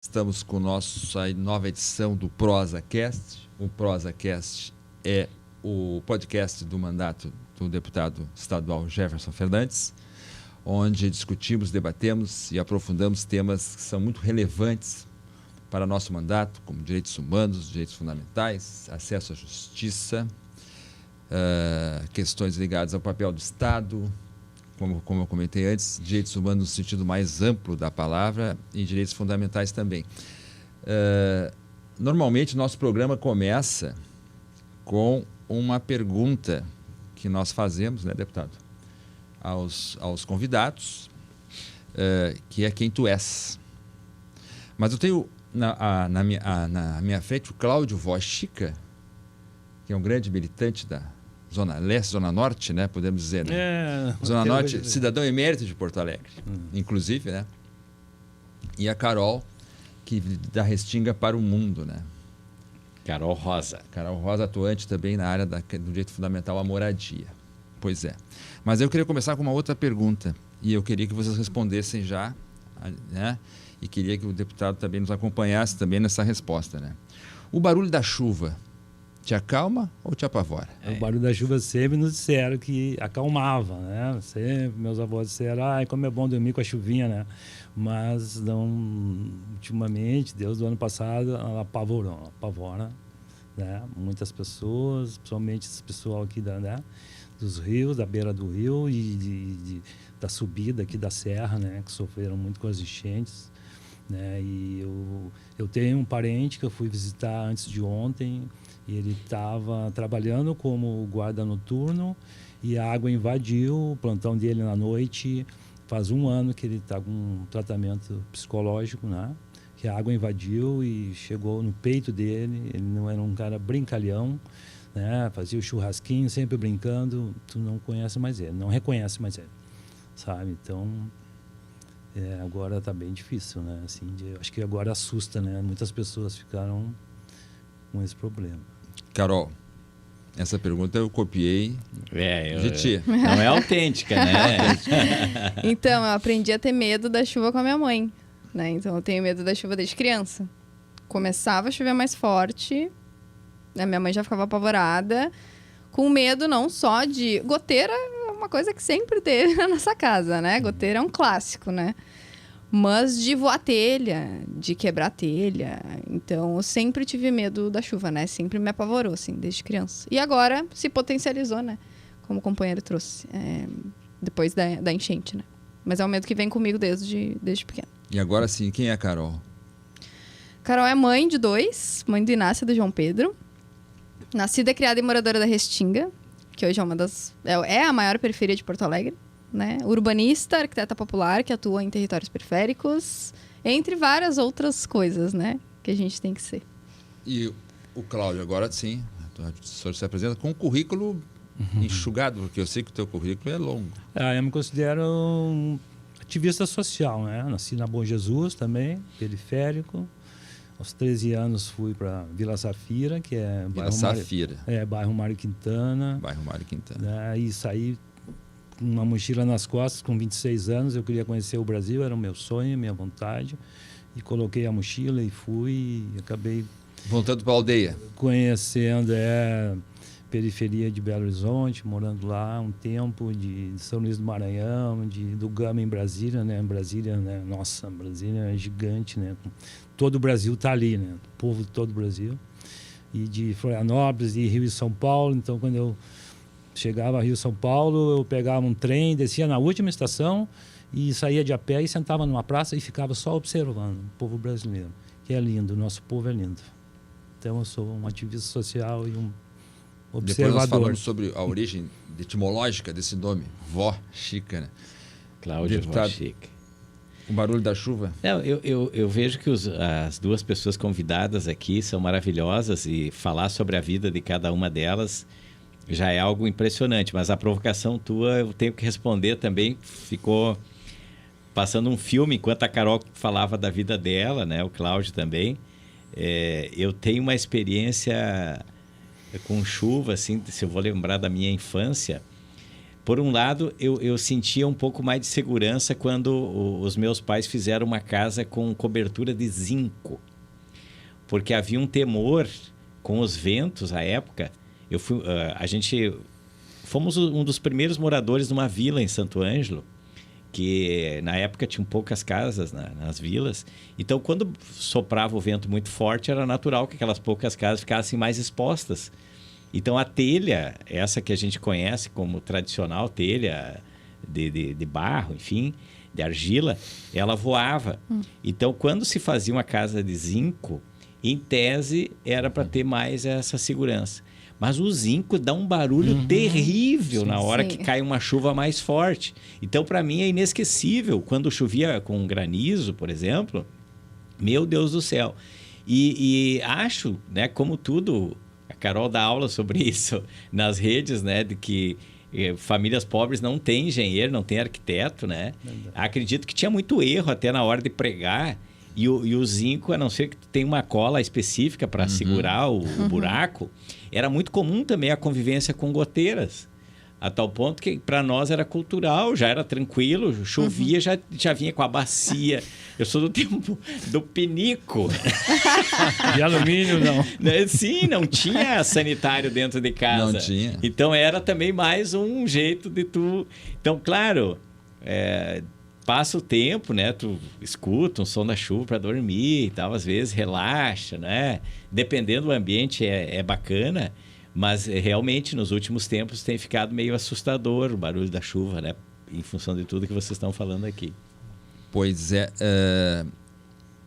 Estamos com nossa nova edição do ProsaCast. O ProsaCast é o podcast do mandato do deputado estadual Jefferson Fernandes, onde discutimos, debatemos e aprofundamos temas que são muito relevantes para nosso mandato, como direitos humanos, direitos fundamentais, acesso à justiça, questões ligadas ao papel do Estado, como eu comentei antes, direitos humanos no sentido mais amplo da palavra e direitos fundamentais também. Normalmente, nosso programa começa com uma pergunta que nós fazemos, né, deputado, aos convidados, que é quem tu és. Mas eu tenho na minha frente o Cláudio Voz Chica, que é um grande militante da Zona Leste, Zona Norte, né? Podemos dizer, né? Zona Norte, cidadão emérito de Porto Alegre, inclusive, né? E a Carol, que da Restinga para o Mundo, né? Carol Rosa. Carol Rosa, atuante também na área do direito fundamental à moradia. Pois é. Mas eu queria começar com uma outra pergunta, e eu queria que vocês respondessem já, né? E queria que o deputado também nos acompanhasse também nessa resposta, né? O barulho da chuva te acalma ou te apavora? O barulho da chuva sempre nos disseram que acalmava, né? Sempre meus avós disseram, como é bom dormir com a chuvinha, né? Mas não, ultimamente, desde o ano passado, ela apavora, né? Muitas pessoas, principalmente esse pessoal aqui dos rios, da beira do rio e da subida aqui da serra, né? Que sofreram muito com as enchentes, né? E eu tenho um parente que eu fui visitar antes de ontem. Ele estava trabalhando como guarda noturno e a água invadiu o plantão dele na noite. Faz um ano que ele está com um tratamento psicológico, né? Que a água invadiu e chegou no peito dele. Ele não era um cara brincalhão, né? Fazia o churrasquinho, sempre brincando. Tu não conhece mais ele, não reconhece mais ele, sabe? Então, agora está bem difícil, né? Assim, acho que agora assusta, né? Muitas pessoas ficaram com esse problema. Carol, essa pergunta eu copiei de ti. Não é autêntica, né? Então, eu aprendi a ter medo da chuva com a minha mãe, né? Então, eu tenho medo da chuva desde criança. Começava a chover mais forte, a minha mãe já ficava apavorada, com medo não só de... Goteira é uma coisa que sempre teve na nossa casa, né? Goteira é um clássico, né? Mas de voar telha, de quebrar telha. Então, eu sempre tive medo da chuva, né? Sempre me apavorou, assim, desde criança. E agora se potencializou, né? Como o companheiro trouxe, depois da enchente, né? Mas é um medo que vem comigo desde pequeno. E agora sim, quem é a Carol? Carol é mãe de 2, mãe do Inácio e do João Pedro. Nascida, criada e moradora da Restinga, que hoje é a maior periferia de Porto Alegre. Né? Urbanista, arquiteta popular que atua em territórios periféricos, entre várias outras coisas, né? Que a gente tem que ser. E o Cláudio, agora sim, o senhor se apresenta com um currículo enxugado, porque eu sei que o teu currículo é longo. Eu me considero um ativista social, né? Nasci na Bom Jesus também, periférico. Aos 13 anos fui para Vila Safira, que é bairro Mário Quintana. Bairro Mário Quintana. E saí uma mochila nas costas, com 26 anos, eu queria conhecer o Brasil, era o meu sonho, minha vontade. E coloquei a mochila e fui e acabei... Voltando para a aldeia. Conhecendo a periferia de Belo Horizonte, morando lá um tempo, de São Luís do Maranhão, do Gama em Brasília, né? Brasília, né? Nossa, Brasília é gigante, né? Todo o Brasil está ali, né? O povo de todo o Brasil. E de Florianópolis, e Rio e São Paulo. Então, quando eu chegava a Rio São Paulo, eu pegava um trem, descia na última estação e saía de a pé e sentava numa praça e ficava só observando o povo brasileiro, que é lindo, o nosso povo é lindo. Então eu sou um ativista social e um observador. Depois nós falamos sobre a origem etimológica desse nome, Vó Chica, né? Cláudio Vó Chica. O barulho da chuva? Eu vejo que as duas pessoas convidadas aqui são maravilhosas e falar sobre a vida de cada uma delas já é algo impressionante, mas a provocação tua eu tenho que responder também. Ficou passando um filme enquanto a Carol falava da vida dela, né? O Cláudio também. Eu tenho uma experiência com chuva, assim, se eu vou lembrar da minha infância, Por um lado, eu sentia um pouco mais de segurança quando os meus pais fizeram uma casa com cobertura de zinco. Porque havia um temor com os ventos à época. Fomos um dos primeiros moradores de uma vila em Santo Ângelo, que na época tinham poucas casas nas vilas. Então, quando soprava o vento muito forte, era natural que aquelas poucas casas ficassem mais expostas. Então, a telha, essa que a gente conhece como tradicional telha de barro, enfim, de argila, ela voava. Então, quando se fazia uma casa de zinco, em tese, era para ter mais essa segurança. Mas o zinco dá um barulho terrível na hora que cai uma chuva mais forte. Então, para mim, é inesquecível. Quando chovia com granizo, por exemplo, meu Deus do céu. E acho, né, como tudo, a Carol dá aula sobre isso nas redes, né, de que famílias pobres não têm engenheiro, não têm arquiteto, né? Acredito que tinha muito erro até na hora de pregar. E o zinco, a não ser que tu tenha uma cola específica para segurar o buraco, era muito comum também a convivência com goteiras. A tal ponto que para nós era cultural, já era tranquilo, chovia, já vinha com a bacia. Eu sou do tempo do pinico. De alumínio, não. Sim, não tinha sanitário dentro de casa. Não tinha. Então era também mais um jeito de tu... Então, claro, passa o tempo, né? Tu escuta um som da chuva para dormir e tal, às vezes relaxa, né? Dependendo do ambiente é bacana, mas realmente nos últimos tempos tem ficado meio assustador o barulho da chuva, né? Em função de tudo que vocês estão falando aqui. Pois é,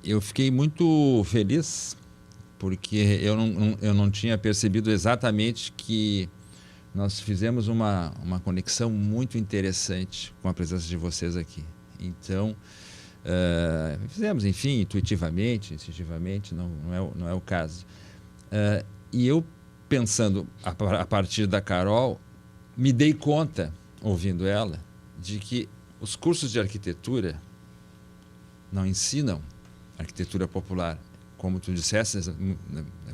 eu fiquei muito feliz porque eu não tinha percebido exatamente que nós fizemos uma conexão muito interessante com a presença de vocês aqui. Então, fizemos, enfim, intuitivamente, instintivamente, não é o caso. E eu, pensando a partir da Carol, me dei conta, ouvindo ela, de que os cursos de arquitetura não ensinam arquitetura popular. Como tu disseste,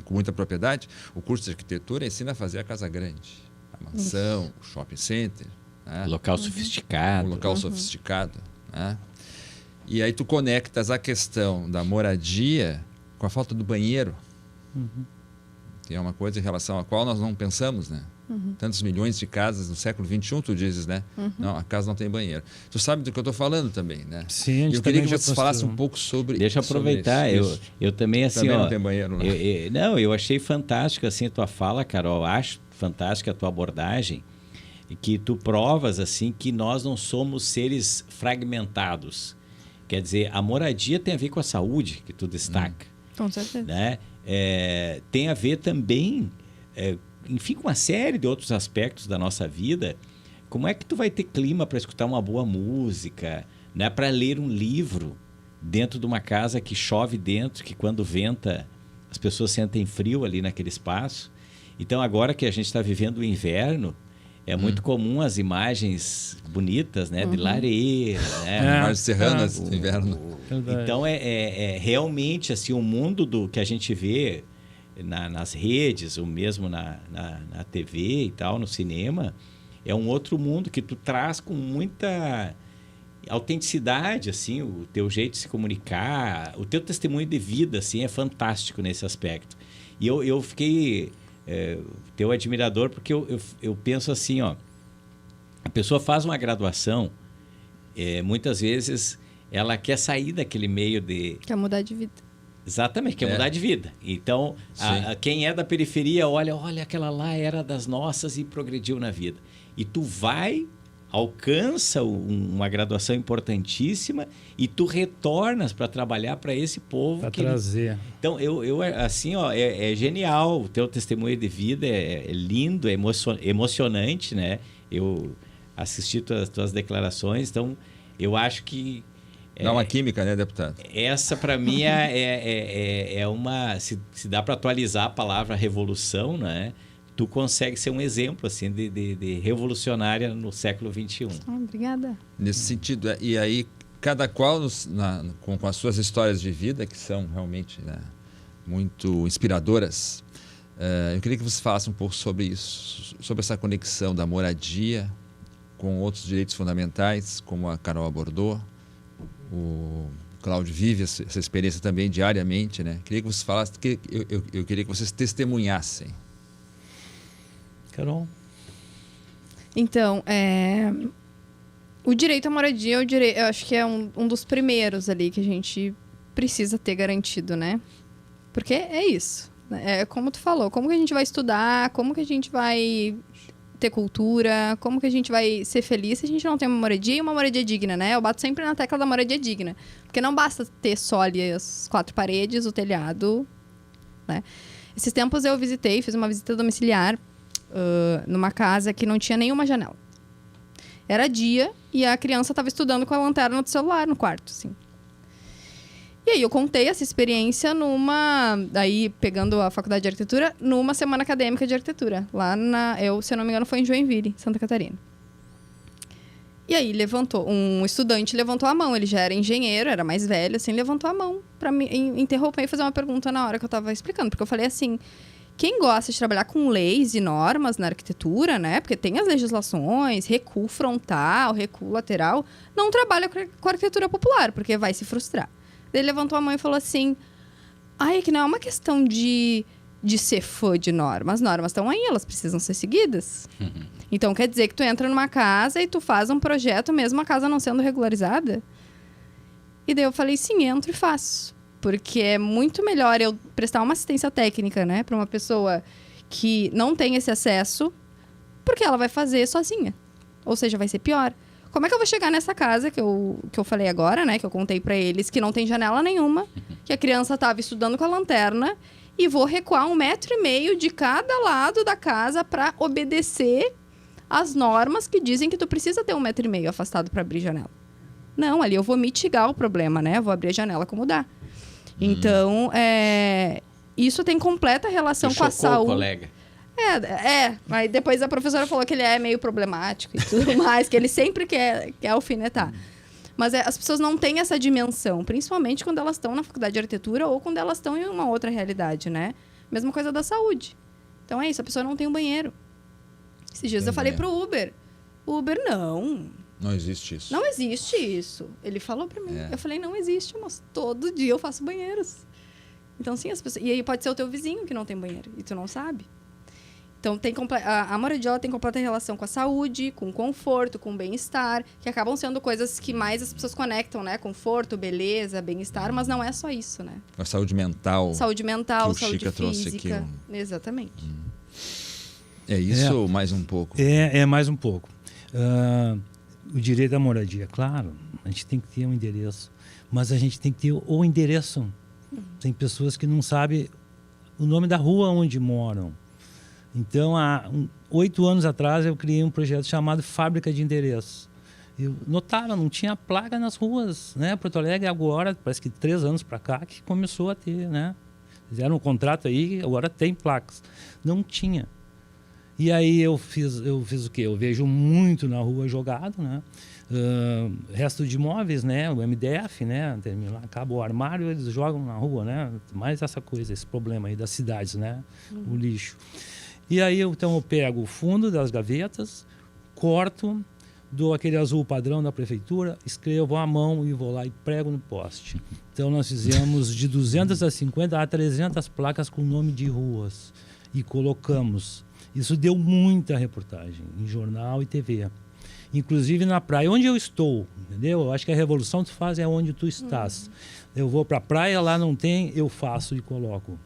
com muita propriedade, o curso de arquitetura ensina a fazer a casa grande, a mansão, o shopping center. Né? Local sofisticado. Um local sofisticado. Né? E aí tu conectas a questão da moradia com a falta do banheiro. Que é uma coisa em relação à qual nós não pensamos, né? Tantos milhões de casas no século XXI, tu dizes, né? Não, a casa não tem banheiro. Tu sabe do que eu estou falando também, né? Sim, a gente eu queria que já você falasse um pouco sobre... Deixa eu aproveitar. Eu também, assim, também não tem banheiro, né? Eu achei fantástico, assim, a tua fala, Carol. Acho fantástica a tua abordagem. Que tu provas, assim, que nós não somos seres fragmentados. Quer dizer, a moradia tem a ver com a saúde, que tu destaca. Com certeza. Né? Tem a ver também, enfim, com uma série de outros aspectos da nossa vida. Como é que tu vai ter clima para escutar uma boa música, né? Para ler um livro dentro de uma casa que chove dentro, que quando venta as pessoas sentem frio ali naquele espaço. Então, agora que a gente está vivendo o inverno, é muito comum as imagens bonitas, né? De lareira, né? Imagens serranas do inverno. Então, realmente assim, o mundo que a gente vê nas redes, ou mesmo na TV e tal, no cinema, é um outro mundo que tu traz com muita autenticidade, assim, o teu jeito de se comunicar, o teu testemunho de vida, assim, é fantástico nesse aspecto. E eu fiquei... teu admirador, porque eu penso assim, ó, a pessoa faz uma graduação, muitas vezes ela quer sair daquele meio de... Quer mudar de vida. Exatamente, quer mudar de vida. Então, quem é da periferia, olha, aquela lá era das nossas e progrediu na vida. E tu alcança uma graduação importantíssima e tu retornas para trabalhar para esse povo. Para trazer. Então, eu assim, ó, é genial. O teu testemunho de vida é lindo, é emocionante, né? Eu assisti tuas declarações, então eu acho que... Dá uma química, né, deputado? Essa, para mim, é uma... Se dá para atualizar a palavra revolução, né? Tu consegue ser um exemplo assim, de revolucionária no século XXI. Obrigada. Nesse sentido. E aí, cada qual com as suas histórias de vida, que são realmente, né, muito inspiradoras, eu queria que você falasse um pouco sobre isso, sobre essa conexão da moradia com outros direitos fundamentais, como a Carol abordou. O Cláudio vive essa experiência também diariamente, né? Queria que vocês falassem, eu queria que vocês testemunhassem. Carol? Então, o direito à moradia, eu acho que é um dos primeiros ali que a gente precisa ter garantido, né? Porque é isso. É como tu falou, como que a gente vai estudar, como que a gente vai ter cultura, como que a gente vai ser feliz se a gente não tem uma moradia e uma moradia digna, né? Eu bato sempre na tecla da moradia digna. Porque não basta ter só ali as 4 paredes, o telhado, né? Esses tempos eu fiz uma visita domiciliar numa casa que não tinha nenhuma janela. Era dia e a criança estava estudando com a lanterna do celular no quarto, assim. E aí eu contei essa experiência aí pegando a faculdade de arquitetura, numa semana acadêmica de arquitetura. Lá se eu não me engano, foi em Joinville, Santa Catarina. E aí um estudante levantou a mão, ele já era engenheiro, era mais velho, assim, levantou a mão para me interromper e fazer uma pergunta na hora que eu estava explicando. Porque eu falei assim, quem gosta de trabalhar com leis e normas na arquitetura, né? Porque tem as legislações, recuo frontal, recuo lateral, não trabalha com arquitetura popular, porque vai se frustrar. Ele levantou a mão e falou assim, é que não é uma questão de ser fã de normas. As normas estão aí, elas precisam ser seguidas. Então, quer dizer que tu entra numa casa e tu faz um projeto mesmo a casa não sendo regularizada? E daí eu falei, sim, entro e faço. Porque é muito melhor eu prestar uma assistência técnica, né? Para uma pessoa que não tem esse acesso, porque ela vai fazer sozinha. Ou seja, vai ser pior. Como é que eu vou chegar nessa casa que eu falei agora, né? Que eu contei pra eles, que não tem janela nenhuma, que a criança estava estudando com a lanterna, e vou recuar 1,5 metro de cada lado da casa para obedecer às normas que dizem que tu precisa ter 1,5 metro afastado para abrir janela. Não, ali eu vou mitigar o problema, né? Eu vou abrir a janela como dá. Então, isso tem completa relação com a saúde. O colega. Mas depois a professora falou que ele é meio problemático e tudo mais, que ele sempre quer alfinetar. Mas as pessoas não têm essa dimensão, principalmente quando elas estão na faculdade de arquitetura ou quando elas estão em uma outra realidade, né? Mesma coisa da saúde. Então é isso, a pessoa não tem um banheiro. Esses dias eu falei pro Uber, Não existe isso. Não existe isso. Ele falou pra mim. Eu falei, não existe, mas todo dia eu faço banheiros. Então, sim, as pessoas... E aí pode ser o teu vizinho que não tem banheiro e tu não sabe. Então, a moradia tem completa relação com a saúde, com o conforto, com o bem-estar, que acabam sendo coisas que mais as pessoas conectam, né? Conforto, beleza, bem-estar, mas não é só isso, né? A saúde mental. Saúde mental, saúde Chica física. Trouxe aqui Exatamente. É isso ou mais um pouco? É mais um pouco. O direito à moradia, claro, a gente tem que ter um endereço, mas a gente tem que ter o endereço. Tem pessoas que não sabem o nome da rua onde moram. Então, há 8 anos atrás, eu criei um projeto chamado Fábrica de Endereços. Eu notava, não tinha placa nas ruas, né? Porto Alegre agora, parece que 3 anos para cá, que começou a ter, né? Fizeram um contrato aí, agora tem placas. Não tinha. E aí eu fiz o quê? Eu vejo muito na rua jogado, né? Resto de imóveis, né? O MDF, né? Termina, acaba o armário, eles jogam na rua, né? Mais essa coisa, esse problema aí das cidades, né? O lixo. E aí, então, eu pego o fundo das gavetas, corto, dou aquele azul padrão da prefeitura, escrevo à mão e vou lá e prego no poste. Então, nós fizemos de 250 a 300 placas com nome de ruas e colocamos. Isso deu muita reportagem em jornal e TV. Inclusive na praia, onde eu estou, entendeu? Eu acho que a revolução que tu faz é onde tu estás. Eu vou para a praia, lá não tem, eu faço e coloco.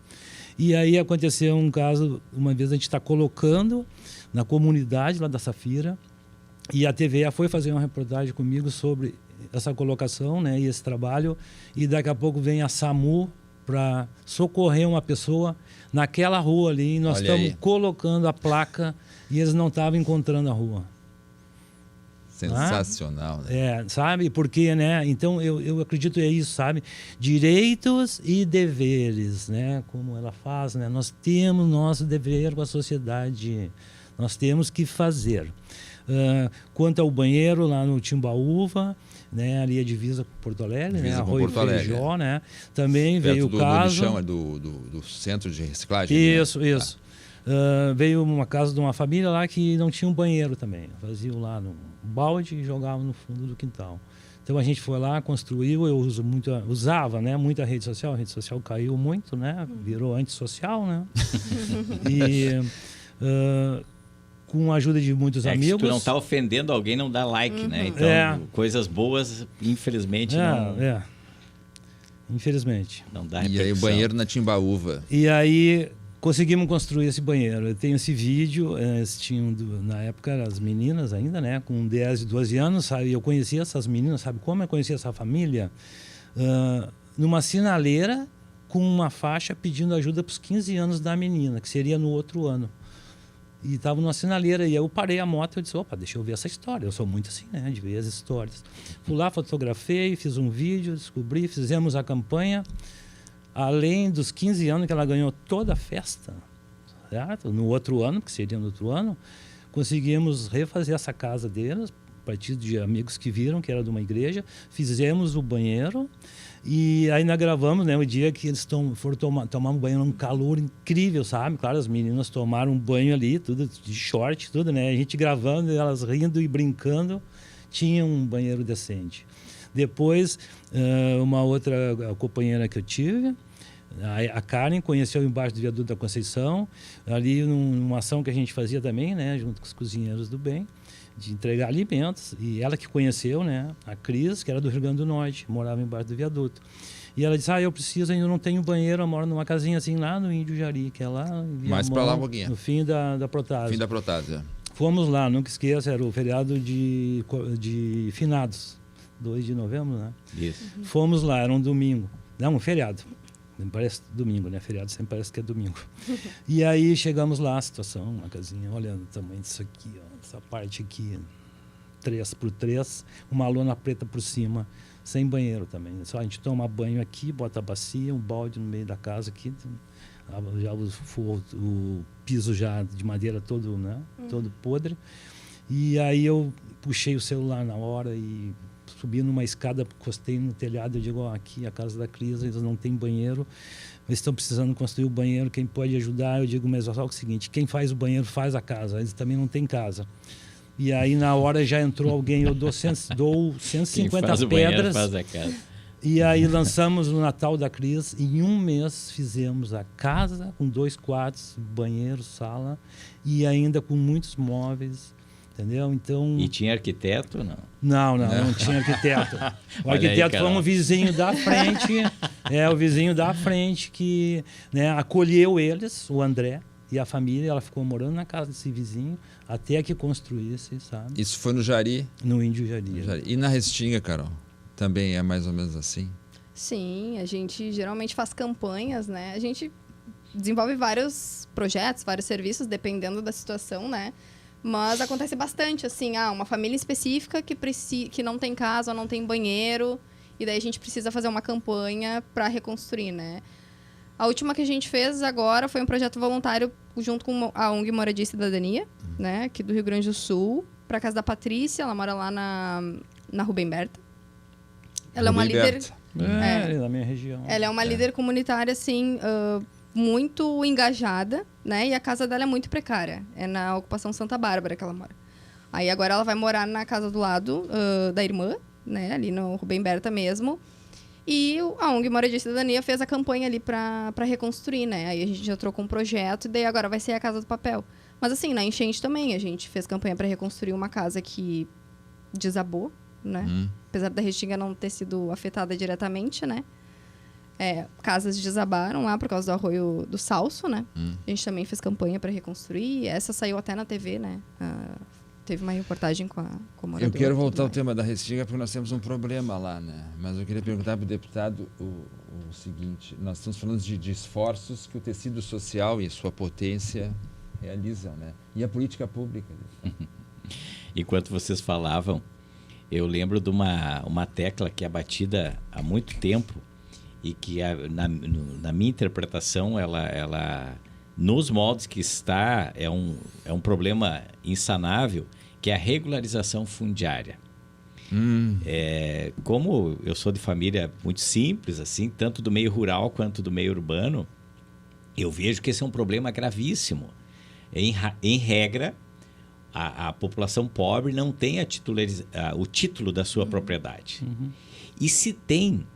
E aí aconteceu um caso, uma vez a gente está colocando na comunidade lá da Safira, e a TVA foi fazer uma reportagem comigo sobre essa colocação, né, e esse trabalho, e daqui a pouco vem a SAMU para socorrer uma pessoa naquela rua ali, e nós estamos colocando a placa e eles não estavam encontrando a rua. Sensacional, né? Sabe? Porque, né? Então, eu acredito é isso, sabe? Direitos e deveres, né? Como ela faz, né? Nós temos nosso dever com a sociedade. Nós temos que fazer. Quanto ao banheiro lá no Timbaúva, né? Ali a divisa com Porto Alegre, divisa né? Arroio Feijó, né? Também perto veio o caso... do centro de reciclagem. Isso, né? isso. veio uma casa de uma família lá que não tinha um banheiro também. Faziam lá no balde e jogavam no fundo do quintal. Então a gente foi lá, construiu, eu usava, né, muita rede social, a rede social caiu muito, né, virou antissocial, né, e com a ajuda de muitos amigos. Se tu não está ofendendo alguém, não dá like, né, então coisas boas, infelizmente, não... Infelizmente. Não dá repercussão. E aí o banheiro na Timbaúva. E aí conseguimos construir esse banheiro. Eu tenho esse vídeo, tinham na época as meninas ainda, né, com 10 e 12 anos, sabe? Eu conhecia essas meninas, sabe como eu conhecia essa família? Numa sinaleira com uma faixa pedindo ajuda para os 15 anos da menina, que seria no outro ano. E estava numa sinaleira, e eu parei a moto e disse, opa, deixa eu ver essa história. Eu sou muito assim, né, de ver as histórias. Fui lá, fotografei, fiz um vídeo, descobri, fizemos a campanha. Além dos 15 anos que ela ganhou toda a festa, certo? No outro ano, que seria no outro ano, conseguimos refazer essa casa deles, a partir de amigos que viram que era de uma igreja, fizemos o banheiro e ainda gravamos, né, o dia que eles foram tomar um banho num calor incrível, sabe? Claro, as meninas tomaram um banho ali, tudo de short, tudo, né? A gente gravando, elas rindo e brincando, tinha um banheiro decente. Depois, uma outra companheira que eu tive, a Karen, conheceu embaixo do viaduto da Conceição, ali numa ação que a gente fazia também, né, junto com os cozinheiros do bem, de entregar alimentos. E ela que conheceu, né, a Cris, que era do Rio Grande do Norte, morava embaixo do viaduto. E ela disse, eu preciso, ainda não tenho banheiro, eu moro numa casinha assim lá no Índio Jari, que é lá em mais para lá um pouquinho. No fim da Protásio. Fim da Protásio. Fomos lá, nunca esqueça, era o feriado de finados. 2 de novembro, né? Isso. Fomos lá, era um domingo. Não, um feriado. Parece domingo, né? Feriado sempre parece que é domingo. E aí chegamos lá, a situação, uma casinha, olhando o tamanho disso aqui, ó, essa parte aqui, 3x3, uma lona preta por cima, sem banheiro também. Só a gente toma banho aqui, bota a bacia, um balde no meio da casa aqui, já o piso já de madeira todo, né? Todo podre. E aí eu puxei o celular na hora e subi numa escada, encostei no telhado, eu digo, aqui a casa da Cris, eles não têm banheiro, eles estão precisando construir o banheiro, quem pode ajudar? Eu digo, mas só o seguinte, quem faz o banheiro faz a casa, eles também não têm casa. E aí na hora já entrou alguém, eu dou 150 faz pedras, faz a casa. E aí lançamos o Natal da Cris, em um mês fizemos a casa com 2 quartos, banheiro, sala, e ainda com muitos móveis. Entendeu? Então... E tinha arquiteto ou não? Não tinha arquiteto. O arquiteto foi um vizinho da frente, o vizinho da frente que, né, acolheu eles, o André e a família, ela ficou morando na casa desse vizinho até que construísse, sabe? Isso foi no Jari? No Índio Jari. E na Restinga, Carol? Também é mais ou menos assim? Sim, a gente geralmente faz campanhas, né? A gente desenvolve vários projetos, vários serviços, dependendo da situação, né? Mas acontece bastante, assim, uma família específica que não tem casa ou não tem banheiro, e daí a gente precisa fazer uma campanha para reconstruir, né? A última que a gente fez agora foi um projeto voluntário junto com a ONG Moradia e Cidadania, né? Aqui do Rio Grande do Sul, para a casa da Patrícia, ela mora lá na Rubem Berta. Ela é uma líder... da minha região. Ela é uma líder comunitária, assim... muito engajada, né? E a casa dela é muito precária. É na ocupação Santa Bárbara que ela mora. Aí agora ela vai morar na casa do lado da irmã, né? Ali no Rubem Berta mesmo. E a ONG Moradia e Cidadania fez a campanha ali para reconstruir, né? Aí a gente já trocou um projeto e daí agora vai ser a Casa do Papel. Mas assim, na enchente também a gente fez campanha para reconstruir uma casa que desabou, né? Apesar da Restinga não ter sido afetada diretamente, né? Casas desabaram lá por causa do arroio do Salso, né? A gente também fez campanha para reconstruir. Essa saiu até na TV, né? Teve uma reportagem com a moradora. Eu quero voltar ao tema da Restinga porque nós temos um problema lá, né? Mas eu queria perguntar para o deputado o seguinte. Nós estamos falando de esforços que o tecido social e sua potência realizam, né? E a política pública. Enquanto vocês falavam, eu lembro de uma tecla que é batida há muito tempo e que, na minha interpretação, ela nos moldes que está, é um problema insanável, que é a regularização fundiária. Como eu sou de família muito simples, assim, tanto do meio rural quanto do meio urbano, eu vejo que esse é um problema gravíssimo. em regra, a população pobre não tem o título da sua propriedade. E se tem,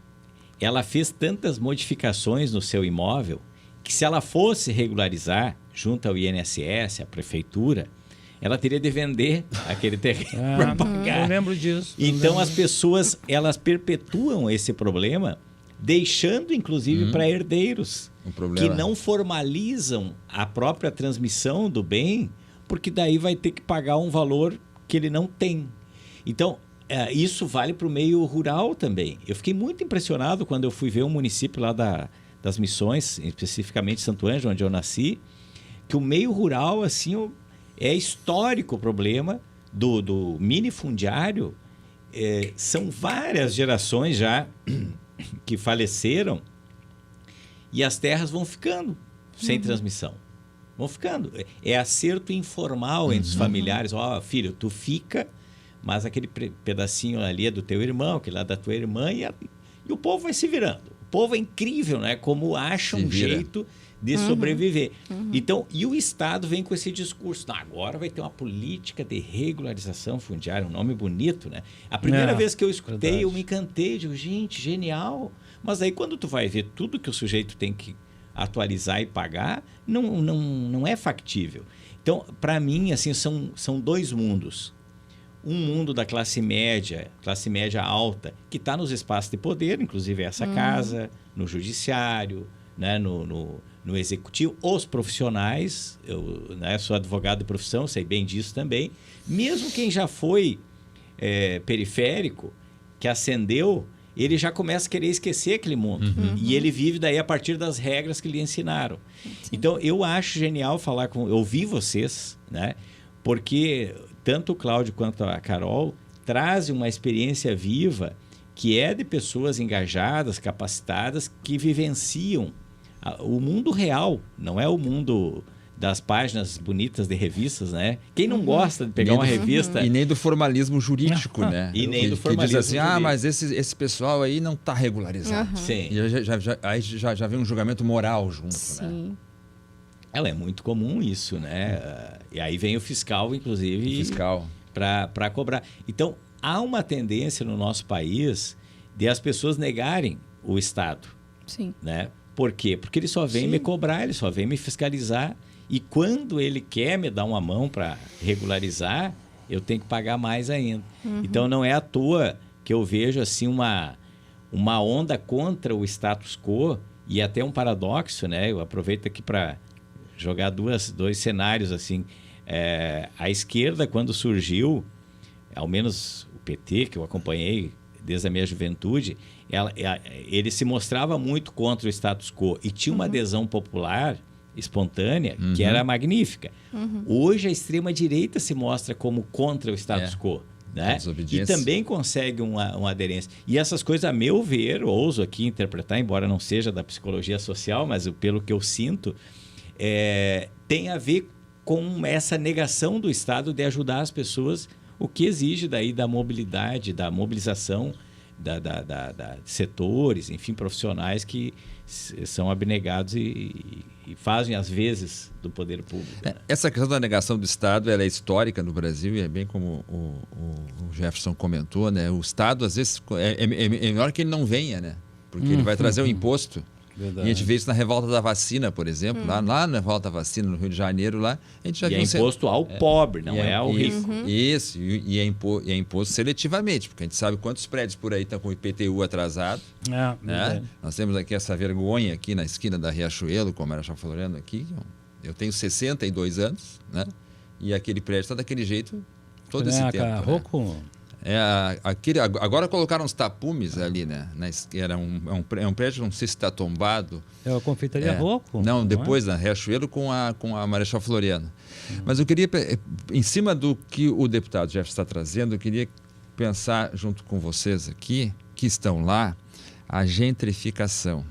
ela fez tantas modificações no seu imóvel que se ela fosse regularizar junto ao INSS, à prefeitura, ela teria de vender aquele terreno para pagar. Eu lembro disso. Então as pessoas, elas perpetuam esse problema, deixando inclusive para herdeiros que não formalizam a própria transmissão do bem, porque daí vai ter que pagar um valor que ele não tem. Então, isso vale para o meio rural também. Eu fiquei muito impressionado quando eu fui ver um município lá das Missões, especificamente Santo Ângelo, onde eu nasci, que o meio rural, assim, é histórico o problema do minifundiário. São várias gerações já que faleceram e as terras vão ficando sem transmissão. Vão ficando. É acerto informal entre os familiares. Ó, filho, tu fica, mas aquele pedacinho ali é do teu irmão, aquele lá da tua irmã, e o povo vai se virando. O povo é incrível, né? Como acha um jeito de sobreviver. Então, e o Estado vem com esse discurso. Não, agora vai ter uma política de regularização fundiária, um nome bonito, né? A primeira vez que eu escutei, eu me encantei, digo, gente, genial. Mas aí quando tu vai ver tudo que o sujeito tem que atualizar e pagar, não é factível. Então, para mim, assim, são dois mundos. Um mundo da classe média alta, que está nos espaços de poder, inclusive essa casa, no judiciário, né, no executivo, os profissionais. Eu, né, sou advogado de profissão, sei bem disso também. Mesmo quem já foi periférico, que ascendeu, ele já começa a querer esquecer aquele mundo. E ele vive daí a partir das regras que lhe ensinaram. Sim. Então, eu acho genial ouvir vocês, né? Porque tanto o Cláudio quanto a Carol trazem uma experiência viva que é de pessoas engajadas, capacitadas, que vivenciam o mundo real, não é o mundo das páginas bonitas de revistas, né? Quem não gosta de pegar uma revista... E nem do formalismo jurídico, né? E nem do formalismo que diz assim, jurídico. mas esse pessoal aí não está regularizado. Sim. E aí já vem um julgamento moral junto, Sim. né? Ela é muito comum isso, né? E aí vem o fiscal, inclusive, para cobrar. Então, há uma tendência no nosso país de as pessoas negarem o Estado. Sim. Né? Por quê? Porque ele só vem me cobrar, ele só vem me fiscalizar. E quando ele quer me dar uma mão para regularizar, eu tenho que pagar mais ainda. Então, não é à toa que eu vejo assim uma onda contra o status quo e até um paradoxo, né? Eu aproveito aqui para jogar dois cenários assim. A esquerda, quando surgiu, ao menos o PT, que eu acompanhei desde a minha juventude, ele se mostrava muito contra o status quo e tinha uma adesão popular espontânea, que era magnífica. Hoje a extrema-direita se mostra como contra o status quo, né? E também consegue uma aderência. E essas coisas, a meu ver, ouso aqui interpretar, embora não seja da psicologia social, mas pelo que eu sinto, tem a ver com essa negação do Estado de ajudar as pessoas, o que exige daí da mobilidade, da mobilização de setores, enfim, profissionais que são abnegados e fazem as vezes do poder público. Né? Essa questão da negação do Estado, ela é histórica no Brasil e é bem como o Jefferson comentou, né? O Estado, às vezes, é melhor que ele não venha, né? Porque ele vai trazer o imposto. Verdade. E a gente vê isso na revolta da vacina, por exemplo. Lá na revolta da vacina, no Rio de Janeiro, lá, a gente já viu... imposto ao pobre, não é ao rico. Isso, e é imposto seletivamente, porque a gente sabe quantos prédios por aí estão com o IPTU atrasado. Né? Nós temos aqui essa vergonha aqui na esquina da Riachuelo, como era Floriano aqui. Eu tenho 62 anos, né? E aquele prédio está daquele jeito todo esse tempo. Agora colocaram uns tapumes ali, né? Era um prédio, não sei se está tombado. É a confeitaria Rocco? Não, depois na Riachuelo com a Marechal Floriano. Mas eu queria, em cima do que o deputado Jefferson está trazendo, eu queria pensar junto com vocês aqui, que estão lá, a gentrificação.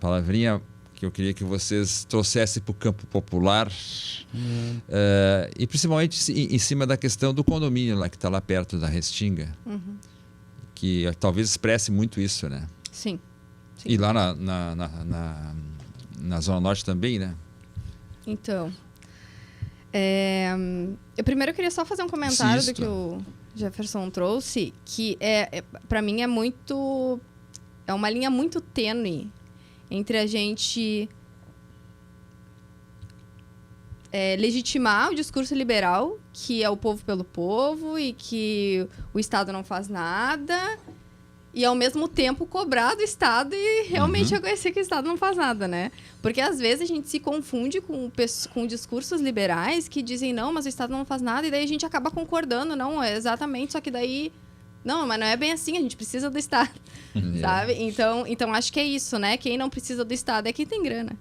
Palavrinha que eu queria que vocês trouxessem para o campo popular, e principalmente em cima da questão do condomínio lá que está lá perto da Restinga, que talvez expresse muito isso, né? Sim. E lá na Zona Norte também, né? Então, Eu primeiro queria só fazer um comentário do Assisto. que o Jefferson trouxe, que para mim é uma linha muito tênue entre a gente legitimar o discurso liberal, que é o povo pelo povo e que o Estado não faz nada, e ao mesmo tempo cobrar do Estado e realmente reconhecer que o Estado não faz nada, né? Porque às vezes a gente se confunde com discursos liberais que dizem não, mas o Estado não faz nada, e daí a gente acaba concordando, não, exatamente, só que daí... Não, mas não é bem assim, a gente precisa do Estado, sabe? Então acho que é isso, né? Quem não precisa do Estado é quem tem grana,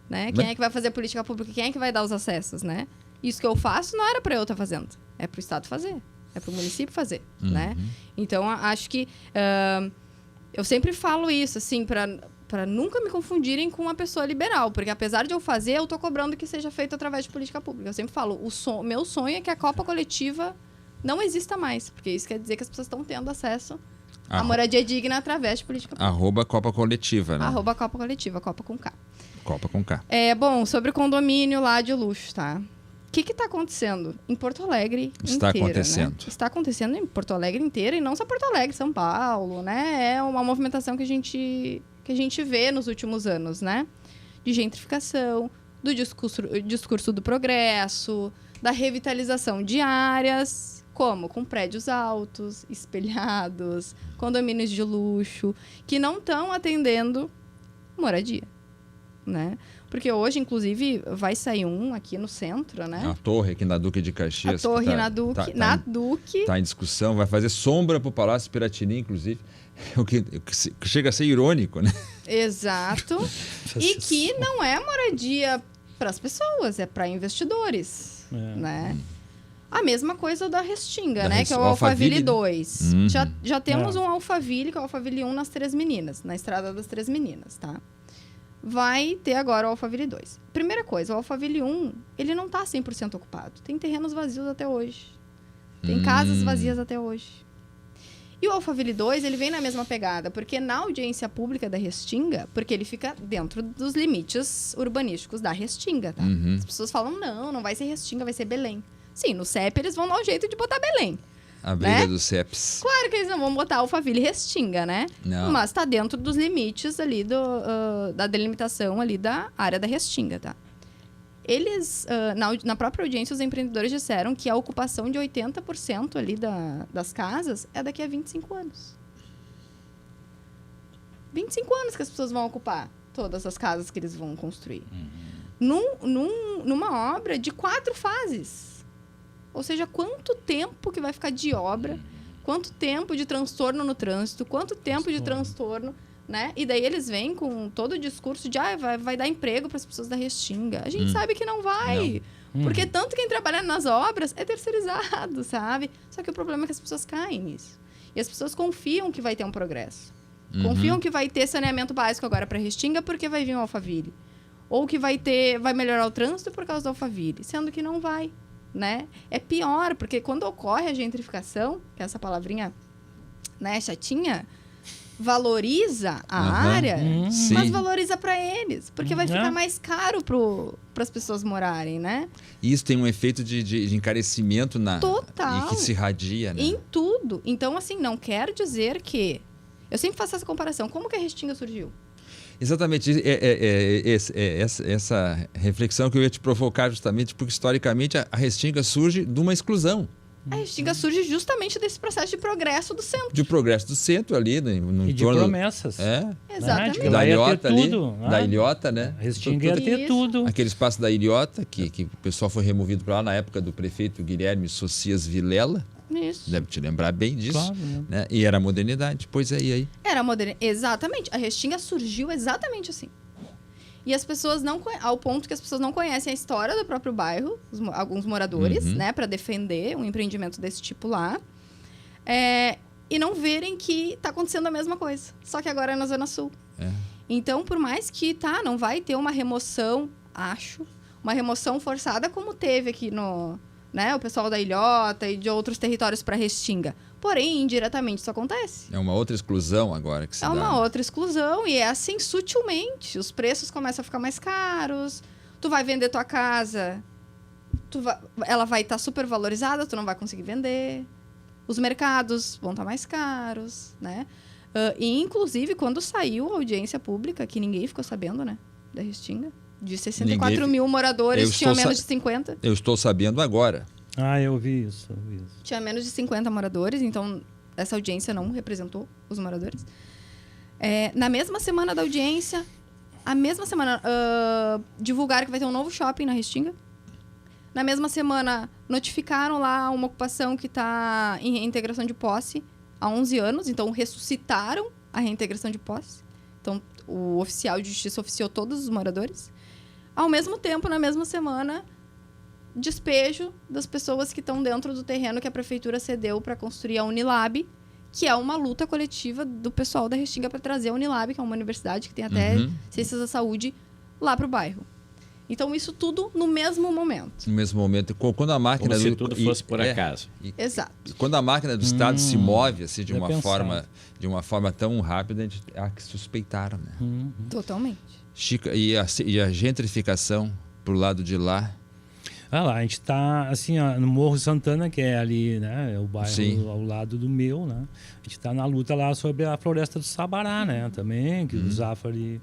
né? Quem é que vai fazer política pública? Quem é que vai dar os acessos, né? Isso que eu faço não era para eu estar fazendo, é para o Estado fazer. É para o município fazer, né? Então, acho que... eu sempre falo isso, assim, para nunca me confundirem com uma pessoa liberal. Porque, apesar de eu fazer, eu estou cobrando que seja feito através de política pública. Eu sempre falo, meu sonho é que a Copa Coletiva não exista mais. Porque isso quer dizer que as pessoas estão tendo acesso à moradia digna através de política pública. @Copa Coletiva, né? Copa Coletiva, Copa com K. Copa com K. Bom, sobre o condomínio lá de luxo, tá? O que está acontecendo em Porto Alegre Está inteira, acontecendo. né? Está acontecendo em Porto Alegre inteira e não só Porto Alegre, São Paulo, né? É uma movimentação que a gente vê nos últimos anos, né? De gentrificação, do discurso do progresso, da revitalização de áreas, como? Com prédios altos, espelhados, condomínios de luxo, que não estão atendendo moradia, né? Porque hoje, inclusive, vai sair um aqui no centro, né? A torre aqui na Duque de Caxias. A torre que na Duque. Está em discussão, vai fazer sombra para o Palácio Piratini, inclusive. O que chega a ser irônico, né? Exato. E que não é moradia para as pessoas, é para investidores, né? A mesma coisa da Restinga, né? Que é o Alphaville 2. Já temos um Alphaville, que é o Alphaville 1 nas Três Meninas, na Estrada das Três Meninas, tá? Vai ter agora o Alphaville 2. Primeira coisa, o Alphaville 1, ele não está 100% ocupado. Tem terrenos vazios até hoje. Tem casas vazias até hoje. E o Alphaville 2, ele vem na mesma pegada, porque na audiência pública da Restinga, porque ele fica dentro dos limites urbanísticos da Restinga, tá? As pessoas falam, não vai ser Restinga, vai ser Belém. Sim, no CEP eles vão dar um jeito de botar Belém. A briga dos CEPs. Claro que eles não vão botar Alphaville Restinga, né? Não. Mas tá dentro dos limites ali da delimitação ali da área da Restinga, tá? Eles, na própria audiência, os empreendedores disseram que a ocupação de 80% ali das casas é daqui a 25 anos. 25 anos que as pessoas vão ocupar todas as casas que eles vão construir. Numa obra de 4 fases. Ou seja, quanto tempo que vai ficar de obra, quanto tempo de transtorno no trânsito, quanto tempo de transtorno, né? E daí eles vêm com todo o discurso de vai dar emprego para as pessoas da Restinga. A gente sabe que não vai. Não. Porque tanto quem trabalha nas obras é terceirizado, sabe? Só que o problema é que as pessoas caem nisso. E as pessoas confiam que vai ter um progresso. Confiam que vai ter saneamento básico agora para Restinga porque vai vir um Alphaville. Ou que vai melhorar o trânsito por causa do Alphaville. Sendo que não vai. Né? É pior, porque quando ocorre a gentrificação, que é essa palavrinha, né, chatinha, valoriza a área, mas valoriza para eles, porque vai ficar mais caro para as pessoas morarem, né? E isso tem um efeito de encarecimento total, e que se irradia, né? Em tudo. Então, assim, não quer dizer que... Eu sempre faço essa comparação. Como que a Restinga surgiu? Exatamente. Essa reflexão que eu ia te provocar justamente porque, historicamente, a Restinga surge de uma exclusão. A Restinga surge justamente desse processo de progresso do centro. De progresso do centro ali, no e de promessas. Exatamente. Né? Da ilhota ali, tudo, da ilhota, né? A Restinga ia ter tudo. Aquele espaço da ilhota, que o pessoal foi removido para lá na época do prefeito Guilherme Socias Vilela. Isso. Deve te lembrar bem disso. Claro, né? E era a modernidade. Pois é, e aí? Era a modernidade. Exatamente. A Restinga surgiu exatamente assim. E as pessoas não... Ao ponto que as pessoas não conhecem a história do próprio bairro, alguns moradores, né? Para defender um empreendimento desse tipo lá. E não verem que está acontecendo a mesma coisa. Só que agora é na Zona Sul. Então, por mais que, não vai ter uma remoção, uma remoção forçada como teve aqui no... Né, o pessoal da Ilhota e de outros territórios para Restinga. Porém, indiretamente isso acontece. É uma outra exclusão agora que se dá. É uma outra exclusão e é assim sutilmente. Os preços começam a ficar mais caros. Tu vai vender tua casa, ela vai estar super valorizada, tu não vai conseguir vender. Os mercados vão estar mais caros, né? E, inclusive, quando saiu a audiência pública, que ninguém ficou sabendo, né? Da Restinga, de 64 mil moradores, tinha menos de 50. Eu estou sabendo agora. Eu ouvi isso. Tinha menos de 50 moradores, então essa audiência não representou os moradores. Na mesma semana da audiência, divulgaram que vai ter um novo shopping na Restinga. Na mesma semana, notificaram lá uma ocupação que está em reintegração de posse há 11 anos. Então, ressuscitaram a reintegração de posse. Então, o oficial de justiça oficiou todos os moradores. Ao mesmo tempo, na mesma semana, despejo das pessoas que estão dentro do terreno que a prefeitura cedeu para construir a Unilab, que é uma luta coletiva do pessoal da Restinga para trazer a Unilab, que é uma universidade que tem até ciências da saúde, lá para o bairro. Então, isso tudo no mesmo momento. No mesmo momento. Quando a máquina... Como se tudo fosse por acaso. Exato. Quando a máquina do Estado se move assim, de uma forma tão rápida, a gente há que suspeitar, né? Totalmente. Chica, e a gentrificação pro lado de lá? Lá, a gente está assim, no Morro Santana, que é ali, né? É o bairro ao lado do meu, né? A gente está na luta lá sobre a floresta do Sabará, né? Também, que o Zafari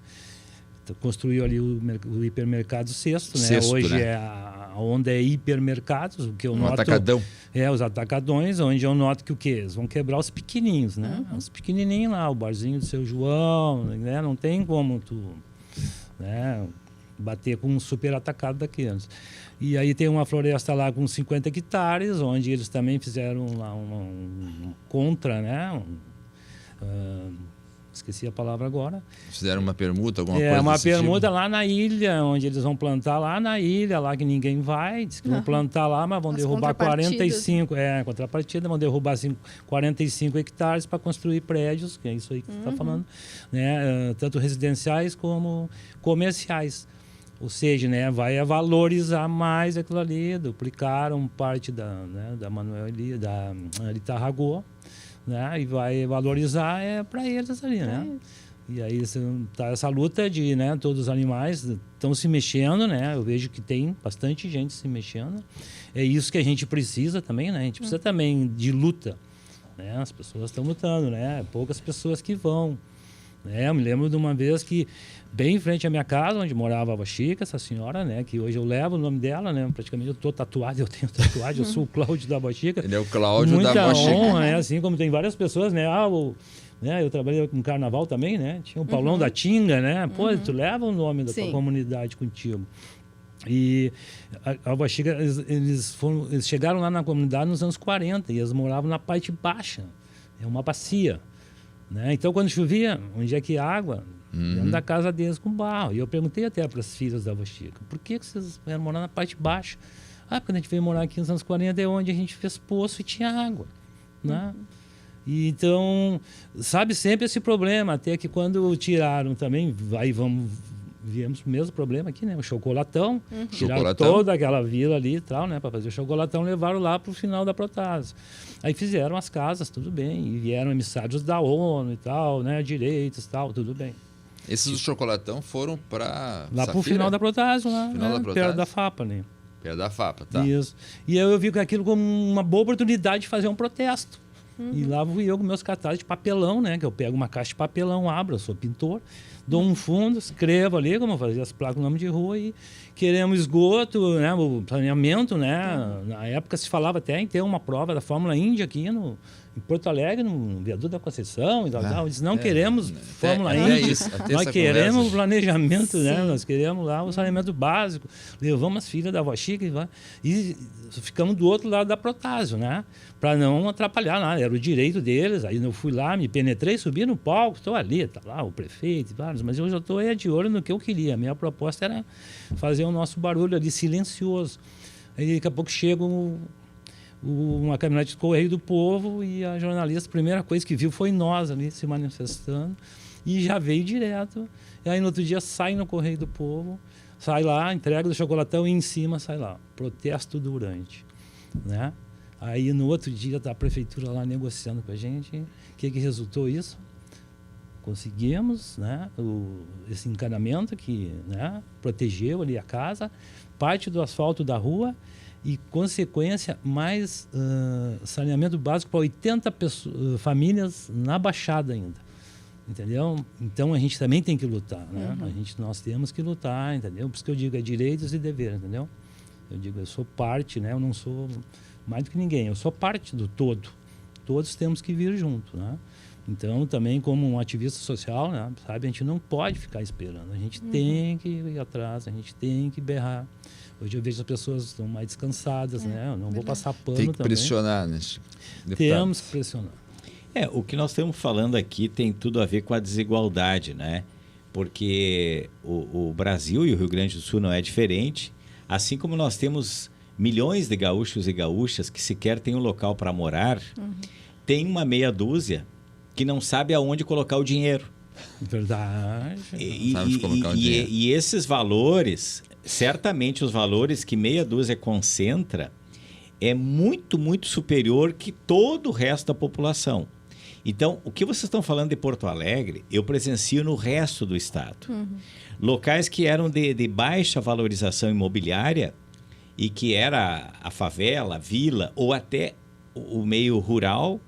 construiu ali o hipermercado Sexto, né? Hoje, né? Onde é hipermercados, o que eu noto... Atacadão. Os atacadões, onde eu noto que o quê? Eles vão quebrar os pequenininhos, né? Os pequenininhos lá, o barzinho do Seu João, né? Não tem como tu, né, bater com um super atacado daqueles. E aí tem uma floresta lá com 50 hectares, onde eles também fizeram lá um contra, né? Esqueci a palavra agora. Fizeram uma permuta, alguma coisa uma permuta lá na ilha, onde eles vão plantar lá na ilha, lá que ninguém vai. Diz que vão plantar lá, mas vão derrubar 45... contrapartida, vão derrubar 45 hectares para construir prédios, que é isso aí que você está falando, né? Tanto residenciais como comerciais. Ou seja, né, vai valorizar mais aquilo ali, duplicaram parte da Manuel ali, da Itarragô, né, e vai valorizar para eles ali, né? E aí tá essa luta de, né, todos os animais estão se mexendo, né? Eu vejo que tem bastante gente se mexendo. É isso que a gente precisa também, né? A gente precisa também de luta, né? As pessoas estão lutando, né? Poucas pessoas que vão. Eu me lembro de uma vez que, bem em frente à minha casa, onde morava a avó Chica, essa senhora, né, que hoje eu levo o nome dela, né, praticamente eu estou tatuado, eu tenho tatuagem, eu sou o Cláudio da avó Chica. Ele é o Cláudio da avó Chica. Muita honra, assim como tem várias pessoas, né, eu trabalhei com carnaval também, né, tinha o Paulão da Tinga, né, pô, tu leva o nome da tua comunidade contigo. E a avó Chica, eles chegaram lá na comunidade nos anos 40 e eles moravam na parte baixa, é uma bacia. Né? Então, quando chovia, onde é que água? Dentro da casa deles com barro. E eu perguntei até para as filhas da avó Chica, por que vocês vieram morar na parte baixa? Porque a gente veio morar aqui nos anos 40, é onde a gente fez poço e tinha água. Né? E então, sabe, sempre esse problema, até que quando tiraram também, viemos o mesmo problema aqui, né? O chocolatão, tiraram toda aquela vila ali e tal, né? Para fazer o chocolatão, levaram lá para o final da Protásio. Aí fizeram as casas, tudo bem, e vieram emissários da ONU e tal, né? Direitos e tal, tudo bem. Esses do chocolatão foram para lá para o final da Protásio, lá, perto da FAPA, né? Perto da FAPA, tá. Isso. E eu vi aquilo como uma boa oportunidade de fazer um protesto. E lá fui eu com meus cartazes de papelão, né? Que eu pego uma caixa de papelão, abro, eu sou pintor, dou um fundo, escrevo ali, como eu fazia as placas, o nome de rua, e queremos esgoto, né? O planeamento, né? Na época se falava até em ter uma prova da Fórmula Indy aqui em Porto Alegre, no viaduto da Conceição e tal. Eles não queremos Fórmula Indy, nós queremos o planejamento, né? Nós queremos lá o saneamento básico. Levamos as filhas da avó Chica e ficamos do outro lado da Protásio, né? Para não atrapalhar nada, era o direito deles. Aí eu fui lá, me penetrei, subi no palco, estou ali, tá lá o prefeito e vários, mas eu já estou de olho no que eu queria. A minha proposta era fazer o nosso barulho ali silencioso. Aí daqui a pouco chega uma caminhonete de Correio do Povo e a jornalista, a primeira coisa que viu foi nós ali se manifestando e já veio direto. E aí no outro dia sai no Correio do Povo, sai lá, entrega do chocolatão e em cima sai lá, protesto durante, né? Aí no outro dia tá a prefeitura lá negociando com a gente. O que resultou isso? Conseguimos, né, esse encanamento que, né, protegeu ali a casa, parte do asfalto da rua e, consequência, mais saneamento básico para 80 famílias na Baixada ainda. Entendeu? Então a gente também tem que lutar, né? Nós temos que lutar, entendeu? Por isso que eu digo, é direitos e deveres, entendeu? Eu digo, eu sou parte, né? Eu não sou mais do que ninguém, eu sou parte do todo. Todos temos que vir junto, né? Então, também como um ativista social, né? Sabe, a gente não pode ficar esperando, a gente tem que ir atrás, a gente tem que berrar. Hoje eu vejo as pessoas estão mais descansadas, né? Eu não vou passar pano também. Tem que pressionar, né? Temos que pressionar. O que nós estamos falando aqui tem tudo a ver com a desigualdade, né? Porque o Brasil e o Rio Grande do Sul não é diferente, assim como nós temos milhões de gaúchos e gaúchas que sequer têm um local para morar, tem uma meia dúzia que não sabe aonde colocar o dinheiro. Verdade. E esses valores, certamente os valores que meia dúzia concentra, é muito, muito superior que todo o resto da população. Então, o que vocês estão falando de Porto Alegre, eu presencio no resto do estado. Locais que eram de baixa valorização imobiliária e que era a favela, a vila ou até o meio rural,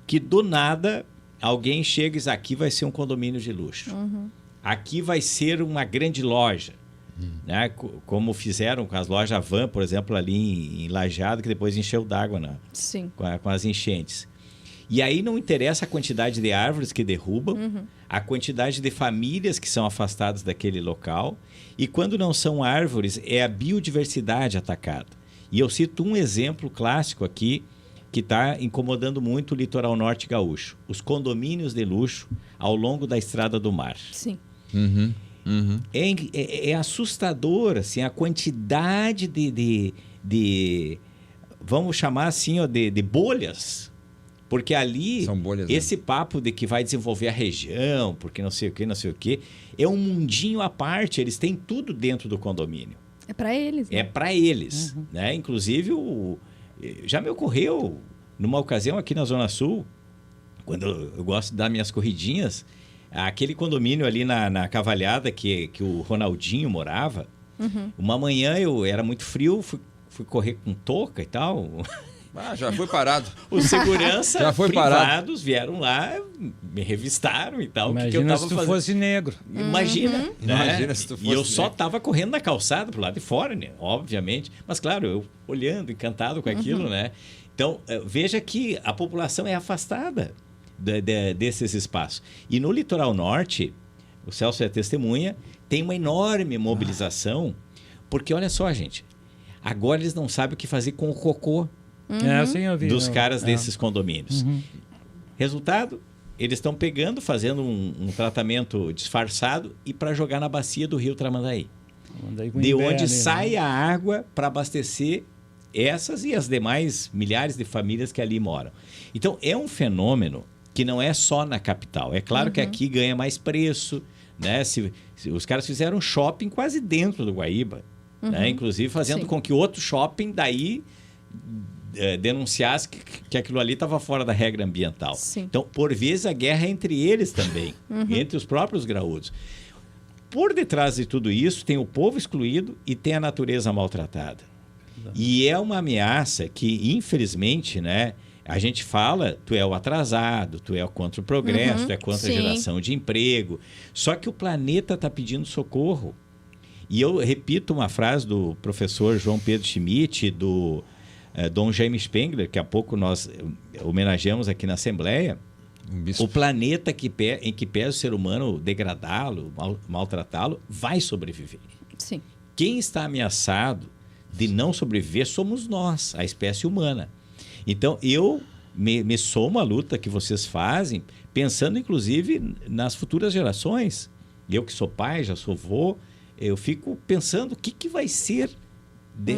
que do nada alguém chega e diz, aqui vai ser um condomínio de luxo. Aqui vai ser uma grande loja. Né? Como fizeram com as lojas Van, por exemplo, ali em Lajeado, que depois encheu d'água com as enchentes. E aí não interessa a quantidade de árvores que derrubam, a quantidade de famílias que são afastadas daquele local. E quando não são árvores, é a biodiversidade atacada. E eu cito um exemplo clássico aqui, que está incomodando muito o litoral norte gaúcho. Os condomínios de luxo ao longo da Estrada do Mar. Sim. É assustador, assim, a quantidade de vamos chamar assim, ó, de bolhas. Porque ali, são bolhas, esse papo de que vai desenvolver a região, porque não sei o que, é um mundinho à parte, eles têm tudo dentro do condomínio. É para eles. Né? É para eles. Né? Inclusive, já me ocorreu, numa ocasião aqui na Zona Sul, quando eu gosto de dar minhas corridinhas, aquele condomínio ali na Cavalhada que o Ronaldinho morava, uma manhã era muito frio, fui correr com touca e tal. Já foi parado. Os seguranças já foi privados parado. Vieram lá, me revistaram e tal. Imagina que eu tava se tu fosse negro. Imagina. Né? Imagina se tu fosse E eu só negro. estava correndo na calçada pro lado de fora, né? Obviamente. Mas claro, eu olhando, encantado com aquilo, né? Então, veja que a população é afastada desses espaços. E no litoral norte, o Celso é testemunha, tem uma enorme mobilização, porque olha só, gente, agora eles não sabem o que fazer com o cocô Sim, eu vi, dos caras desses condomínios. Resultado, eles estão pegando, fazendo um tratamento disfarçado e para jogar na bacia do rio Tramandaí. De onde sai a água para abastecer essas e as demais milhares de famílias que ali moram. Então, é um fenômeno que não é só na capital. É claro que aqui ganha mais preço, né? Se os caras fizeram um shopping quase dentro do Guaíba, né? Inclusive fazendo com que outro shopping daí denunciasse que aquilo ali estava fora da regra ambiental. Sim. Então, por vezes, a guerra é entre eles também, entre os próprios graúdos. Por detrás de tudo isso, tem o povo excluído e tem a natureza maltratada. E é uma ameaça que, infelizmente, né, a gente fala, tu é o atrasado, tu é contra o progresso, tu é contra a geração de emprego. Só que o planeta está pedindo socorro. E eu repito uma frase do professor João Pedro Schmidt, do Dom Jaime Spengler, que há pouco nós homenageamos aqui na Assembleia. O planeta em que pesa o ser humano degradá-lo, maltratá-lo, vai sobreviver. Sim. Quem está ameaçado de não sobreviver somos nós, a espécie humana. Então, eu me somo à luta que vocês fazem, pensando, inclusive, nas futuras gerações. Eu que sou pai, já sou avô, eu fico pensando o que vai ser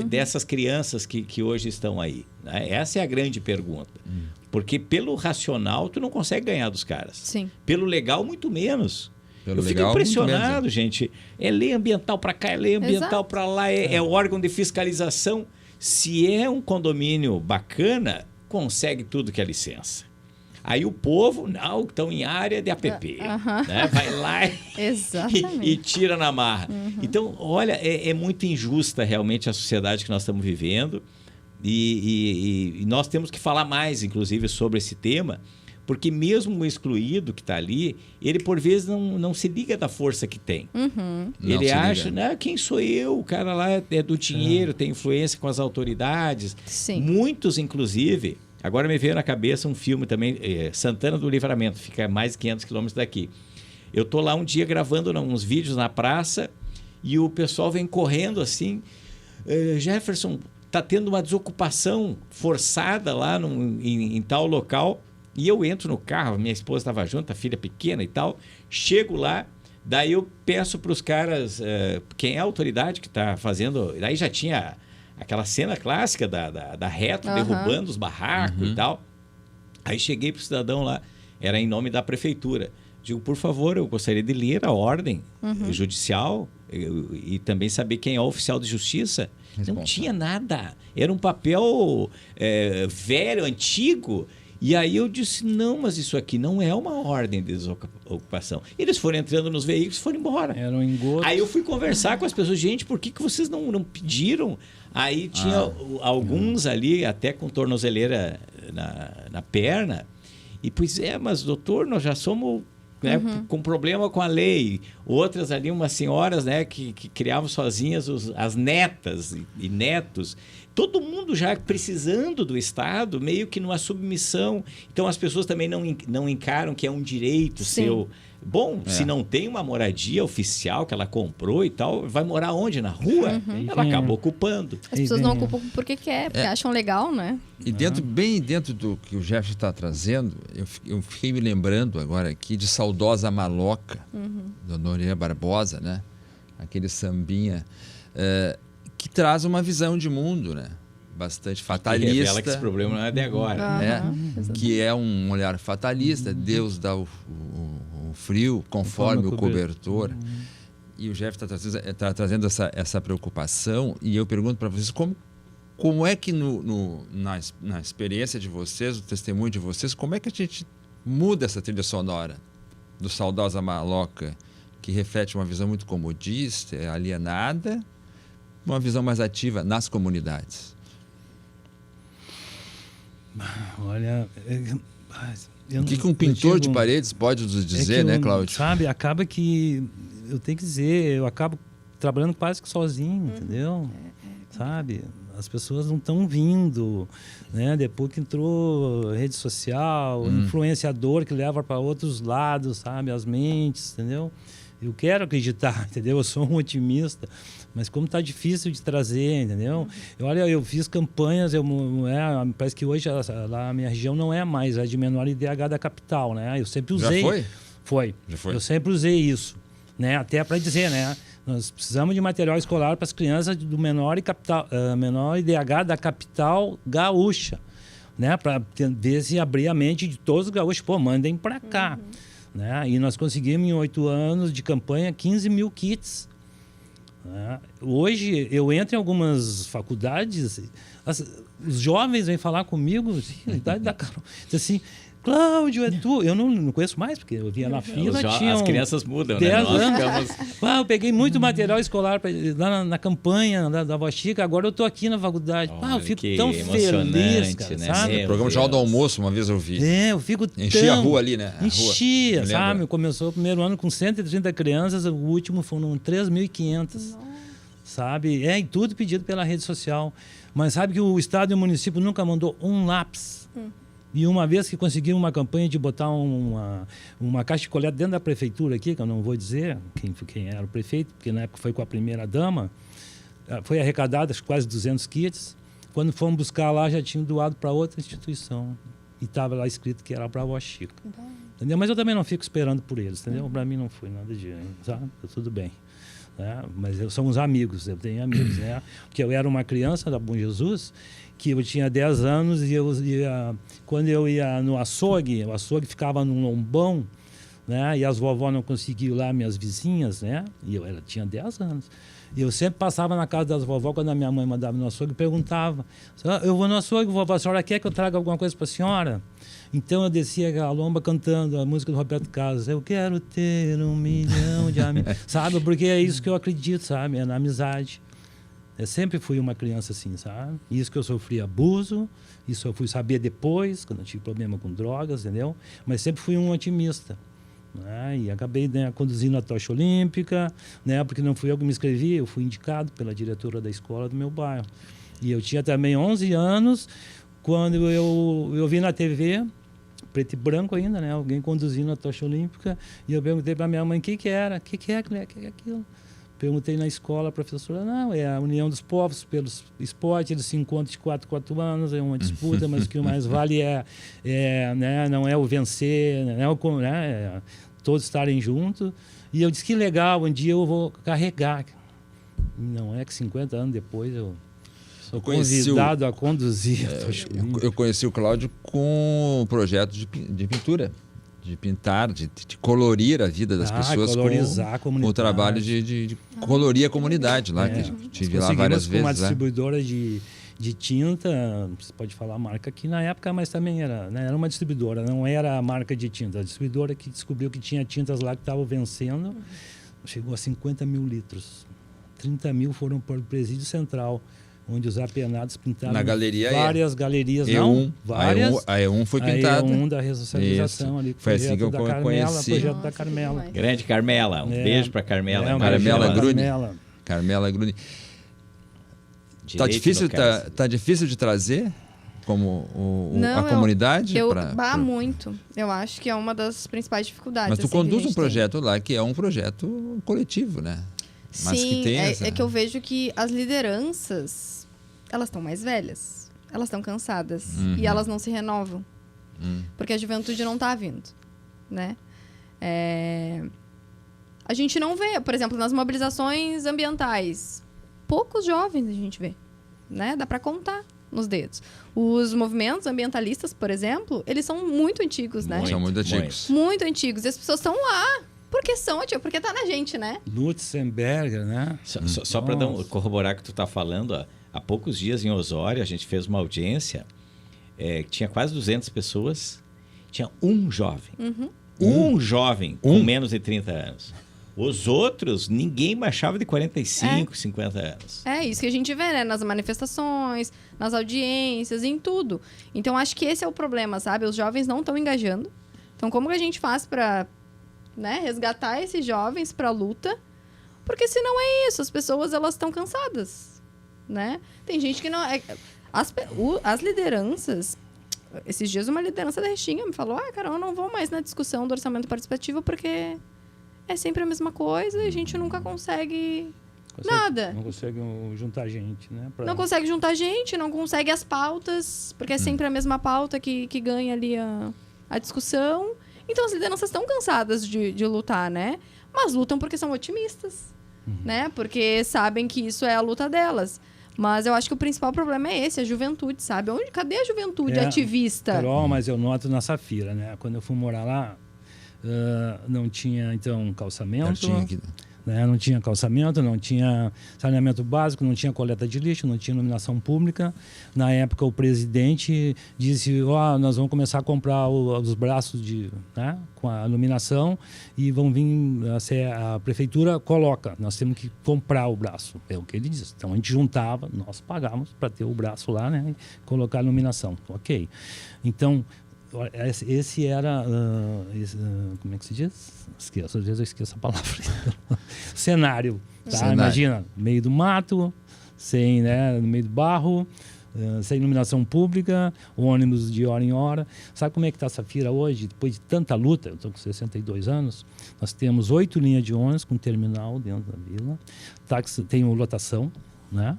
dessas crianças que hoje estão aí. Né? Essa é a grande pergunta. Porque pelo racional, tu não consegue ganhar dos caras. Sim. Pelo legal, muito menos. Pelo eu fico legal, impressionado, gente. É lei ambiental para cá, é lei ambiental para lá, é órgão de fiscalização. Se é um condomínio bacana, consegue tudo que é licença. Aí o povo, não, estão em área de APP. Né? Vai lá e tira na marra. Então, olha, é muito injusta realmente a sociedade que nós estamos vivendo. E nós temos que falar mais, inclusive, sobre esse tema, porque mesmo o excluído que está ali, ele por vezes não se liga da força que tem. Ele acha, né, quem sou eu? O cara lá é do dinheiro, tem influência com as autoridades. Sim. Muitos, inclusive, agora me veio na cabeça um filme também, Santana do Livramento, fica a mais de 500 quilômetros daqui. Eu tô lá um dia gravando uns vídeos na praça e o pessoal vem correndo assim, Jefferson, tá tendo uma desocupação forçada lá em tal local. E eu entro no carro, minha esposa estava junto, a filha pequena e tal. Chego lá, daí eu peço para os caras quem é a autoridade que está fazendo. Daí já tinha aquela cena clássica da reto derrubando os barracos e tal. Aí cheguei para o cidadão lá, era em nome da prefeitura. Digo, por favor, eu gostaria de ler a ordem judicial e também saber quem é o oficial de justiça. Não tinha nada. Era um papel velho, antigo. E aí eu disse, não, mas isso aqui não é uma ordem de desocupação. Eles foram entrando nos veículos e foram embora. Era um engodo. Aí eu fui conversar com as pessoas, gente, por que vocês não pediram? Aí tinha alguns ali, até com tornozeleira na perna. E, pois mas doutor, nós já somos... Né, com problema com a lei. Outras ali, umas senhoras, né, que criavam sozinhas as netas e netos. Todo mundo já precisando do Estado, meio que numa submissão. Então, as pessoas também não encaram que é um direito seu. Bom, se não tem uma moradia oficial que ela comprou e tal, vai morar onde? Na rua? Ela acabou ocupando. As pessoas não ocupam porque quer, porque acham legal, né? E bem dentro do que o Jeff está trazendo, eu fiquei me lembrando agora aqui de Saudosa Maloca, do Noronha Barbosa, né? Aquele sambinha que traz uma visão de mundo, né? Bastante fatalista. Que revela que esse problema não é de agora. Que é um olhar fatalista, Deus dá o frio conforme o cobertor. E o Jeff está trazendo essa preocupação, e eu pergunto para vocês como é que na experiência de vocês, o testemunho de vocês, como é que a gente muda essa trilha sonora do Saudosa Maloca, que reflete uma visão muito comodista, alienada, uma visão mais ativa nas comunidades? Olha, o que um pintor de paredes pode nos dizer, né, Cláudio? Sabe, acaba que, eu tenho que dizer, eu acabo trabalhando quase que sozinho, entendeu? Sabe, as pessoas não estão vindo, né? Depois que entrou rede social, influenciador que leva para outros lados, sabe, as mentes, entendeu? Eu quero acreditar, entendeu? Eu sou um otimista, mas como está difícil de trazer, entendeu? Olha, eu fiz campanhas, parece que hoje lá a minha região não é mais a de menor IDH da capital, né? Eu sempre usei. Já foi? Foi. Já foi. Eu sempre usei isso, né? Até para dizer, né? Nós precisamos de material escolar para as crianças do menor IDH da capital gaúcha, né? Para ver se abrir a mente de todos os gaúchos. Pô, mandem para cá. Né? E nós conseguimos, em 8 anos de campanha, 15 mil kits. Né? Hoje, eu entro em algumas faculdades, os jovens vêm falar comigo, assim, a idade da Carol, diz assim, Cláudio, é tu? Eu não conheço mais, porque eu via na fila, as crianças mudam, 10 né? anos. Eu peguei muito material escolar lá na campanha da Voz Chica, agora eu estou aqui na faculdade. Eu fico tão feliz, cara, né? sabe? O programa Jornal do Almoço, uma vez eu vi. Eu fico Enchia a rua ali, né? Enchia, sabe? Começou o primeiro ano com 130 crianças, o último foram 3.500. Sabe? E tudo pedido pela rede social. Mas sabe que o Estado e o município nunca mandou um lápis. E uma vez que conseguiram uma campanha de botar uma caixa de coleta dentro da prefeitura aqui, que eu não vou dizer quem era o prefeito, porque na época foi com a primeira dama, foi arrecadado quase 200 kits. Quando fomos buscar lá, já tinham doado para outra instituição. E estava lá escrito que era para a Voz Chica. Entendeu? Mas eu também não fico esperando por eles, entendeu? Para mim não foi nada de... Sabe? Tudo bem. Né? Mas somos amigos, eu tenho amigos, né? Porque eu era uma criança da Bom Jesus, que eu tinha 10 anos e quando eu ia no açougue, o açougue ficava num lombão, né? E as vovó não conseguiam ir lá, minhas vizinhas, né? E eu tinha 10 anos. E eu sempre passava na casa das vovó, quando a minha mãe mandava no açougue, e perguntava, eu vou no açougue, vovó, a senhora quer que eu traga alguma coisa para a senhora? Então eu descia aquela lomba cantando a música do Roberto Carlos. Eu quero ter 1 milhão de amigos. Sabe? Porque é isso que eu acredito, sabe? É na amizade. Eu sempre fui uma criança assim, sabe? Isso que eu sofri abuso, isso eu fui saber depois, quando eu tive problema com drogas, entendeu? Mas sempre fui um otimista. Né? E acabei, né, conduzindo a tocha olímpica, né, porque não fui eu que me inscrevi, eu fui indicado pela diretora da escola do meu bairro. E eu tinha também 11 anos, quando eu vi na TV, preto e branco ainda, né, alguém conduzindo a tocha olímpica, e eu perguntei para minha mãe o que era, o que é aquilo. Perguntei na escola, a professora, não, é a União dos Povos pelos Esportes, eles se encontram de 4 anos, é uma disputa, mas o que mais vale né, não é o vencer, né, todos estarem juntos. E eu disse que legal, um dia eu vou carregar. Não é que 50 anos depois eu sou convidado a conduzir. Eu conheci o Cláudio com o projeto de pintura. De pintar, de colorir a vida das pessoas com o trabalho de colorir a comunidade lá, que tive lá várias vezes. Uma distribuidora de tinta, você pode falar a marca aqui na época, mas também era uma distribuidora, não era a marca de tinta. A distribuidora que descobriu que tinha tintas lá que estavam vencendo, chegou a 50 mil litros. 30 mil foram para o Presídio Central, onde os apenados pintaram na galeria várias galerias. Várias. A E1 foi pintada. A E1 da ressocialização ali. Foi assim que eu conheci. Projeto da Carmela. Grande Carmela. Um beijo para Carmela. Carmela Gruni. Tá difícil de trazer como a comunidade? Muito. Eu acho que é uma das principais dificuldades. Mas tu conduz um projeto lá que é um projeto coletivo, né? Mas sim, que tem é que eu vejo que as lideranças, elas estão mais velhas, elas estão cansadas e elas não se renovam, porque a juventude não está vindo, né? A gente não vê, por exemplo, nas mobilizações ambientais, poucos jovens a gente vê, né? Dá para contar nos dedos. Os movimentos ambientalistas, por exemplo, eles são muito antigos, né? São muito antigos. Muito antigos. E as pessoas estão lá. Porque porque tá na gente, né? Lutzenberger, né? Só para corroborar o que tu tá falando, ó, há poucos dias em Osório, a gente fez uma audiência, tinha quase 200 pessoas, tinha um jovem. Um jovem com menos de 30 anos. Os outros, ninguém baixava de 45, 50 anos. É isso que a gente vê, né? Nas manifestações, nas audiências, em tudo. Então, acho que esse é o problema, sabe? Os jovens não estão engajando. Então, como que a gente faz para... né, resgatar esses jovens para a luta, porque senão é isso, as pessoas elas estão cansadas, né? Tem gente que não as lideranças, esses dias uma liderança da Restinga me falou, cara, eu não vou mais na discussão do orçamento participativo porque é sempre a mesma coisa e a gente nunca consegue nada. Não consegue juntar gente, né? Não consegue juntar gente, não consegue as pautas, porque é sempre a mesma pauta que ganha ali a discussão. Então, as lideranças estão cansadas de lutar, né? Mas lutam porque são otimistas, né? Porque sabem que isso é a luta delas. Mas eu acho que o principal problema é esse, a juventude, sabe? Cadê a juventude ativista? Carol, mas eu noto na Safira, né? Quando eu fui morar lá, não tinha, então, calçamento. Né? Não tinha calçamento, não tinha saneamento básico, não tinha coleta de lixo, não tinha iluminação pública. Na época, o presidente disse, nós vamos começar a comprar os braços né? com a iluminação e vão vir, a prefeitura coloca, nós temos que comprar o braço. É o que ele disse. Então, a gente juntava, nós pagávamos para ter o braço lá, né? E colocar a iluminação. Ok. Então, esse era, como é que se diz? Esqueço, às vezes eu esqueço a palavra. Cenário, tá? Cenário. Imagina, meio do mato, no meio do barro, sem iluminação pública, ônibus de hora em hora. Sabe como é que está a Safira hoje? Depois de tanta luta, eu estou com 62 anos, nós temos 8 linhas de ônibus com terminal dentro da vila, táxi, tem lotação, né?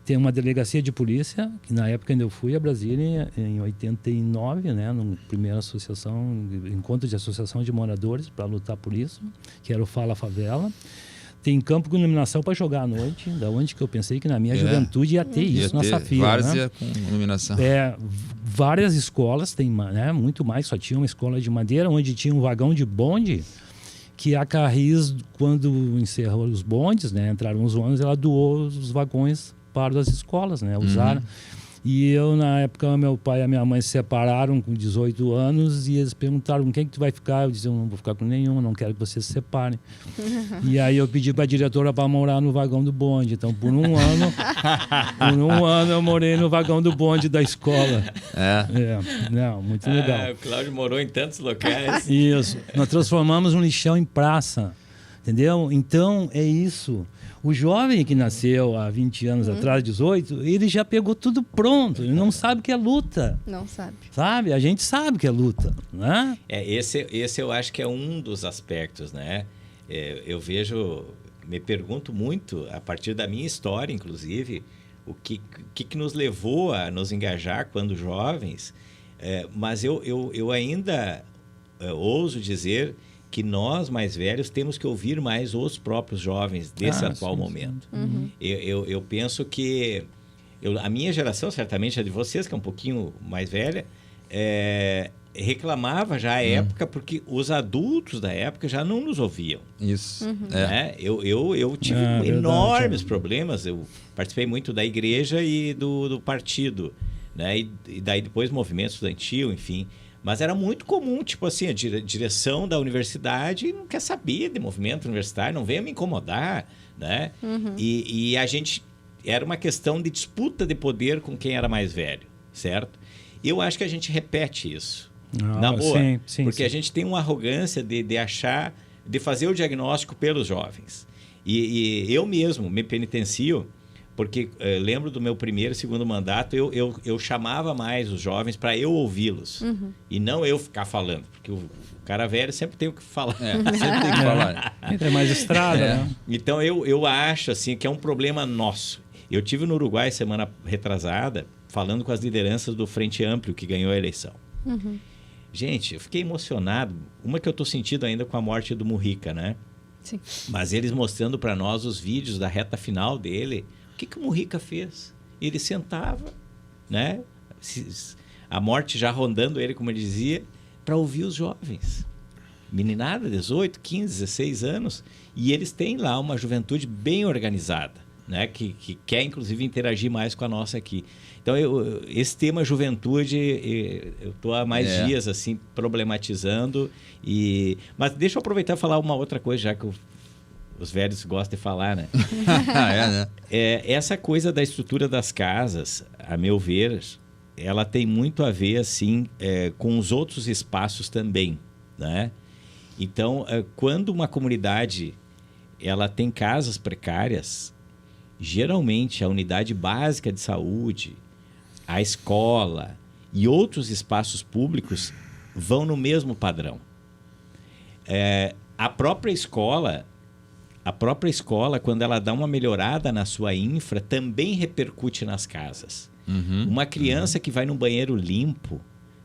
Tem uma delegacia de polícia, que na época ainda eu fui a Brasília, em 89, né, no primeiro encontro de associação de moradores para lutar por isso, que era o Fala Favela. Tem campo com iluminação para jogar à noite, da onde que eu pensei que na minha juventude ia ter isso na Safira. Várzea, né? Com iluminação. Várias escolas, tem, né, muito mais, só tinha uma escola de madeira, onde tinha um vagão de bonde, que a Carris, quando encerrou os bondes, né, entraram os ônibus, ela doou os vagões para as escolas, né, usaram. E eu, na época, meu pai e a minha mãe se separaram com 18 anos e eles perguntaram com quem que tu vai ficar. Eu disse, eu não vou ficar com nenhum, não quero que vocês se separem. E aí eu pedi para a diretora para morar no vagão do bonde. Então, por um ano eu morei no vagão do bonde da escola. Não, muito legal. O Cláudio morou em tantos locais. Isso. Nós transformamos um lixão em praça. Entendeu? Então, é isso. O jovem que nasceu há 20 anos atrás, 18, ele já pegou tudo pronto. Ele não sabe o que é luta. Não sabe. Sabe? A gente sabe que é luta, né? Esse eu acho que é um dos aspectos, né? Eu vejo, me pergunto muito, a partir da minha história, inclusive, o que nos levou a nos engajar quando jovens. Mas eu ainda ouso dizer que nós, mais velhos, temos que ouvir mais os próprios jovens desse atual momento. Eu penso que a minha geração, certamente a de vocês, que é um pouquinho mais velha, reclamava já à época, porque os adultos da época já não nos ouviam. Isso. Né? Eu tive enormes problemas. Eu participei muito da igreja e do partido, né? E daí depois movimento estudantil, enfim. Mas era muito comum, tipo assim, a direção da universidade não quer saber de movimento universitário, não venha me incomodar, né? E a gente... Era uma questão de disputa de poder com quem era mais velho, certo? Eu acho que a gente repete isso, na boa. Sim, porque a gente tem uma arrogância de achar, de fazer o diagnóstico pelos jovens. E eu mesmo me penitencio, porque lembro do meu primeiro e segundo mandato, eu chamava mais os jovens para eu ouvi-los. E não eu ficar falando, porque o cara velho sempre tem o que falar. Sempre tem que falar. É mais estrada, né? Então eu acho assim, que é um problema nosso. Eu tive no Uruguai semana retrasada, falando com as lideranças do Frente Amplio, que ganhou a eleição. Gente, eu fiquei emocionado. Uma que eu estou sentindo ainda com a morte do Mujica, né? Sim. Mas eles mostrando para nós os vídeos da reta final dele. O que o Mujica fez? Ele sentava, né? A morte já rondando ele, como ele dizia, para ouvir os jovens. Meninada, 18, 15, 16 anos. E eles têm lá uma juventude bem organizada, né? Que quer, inclusive, interagir mais com a nossa aqui. Então, esse tema juventude, eu estou há mais dias assim, problematizando. Mas deixa eu aproveitar e falar uma outra coisa, já que os velhos gostam de falar, né? Né? Essa coisa da estrutura das casas, a meu ver, ela tem muito a ver assim, com os outros espaços também, né? Então, quando uma comunidade ela tem casas precárias, geralmente a unidade básica de saúde, a escola e outros espaços públicos vão no mesmo padrão. A própria escola, quando ela dá uma melhorada na sua infra, também repercute nas casas. Uma criança que vai num banheiro limpo,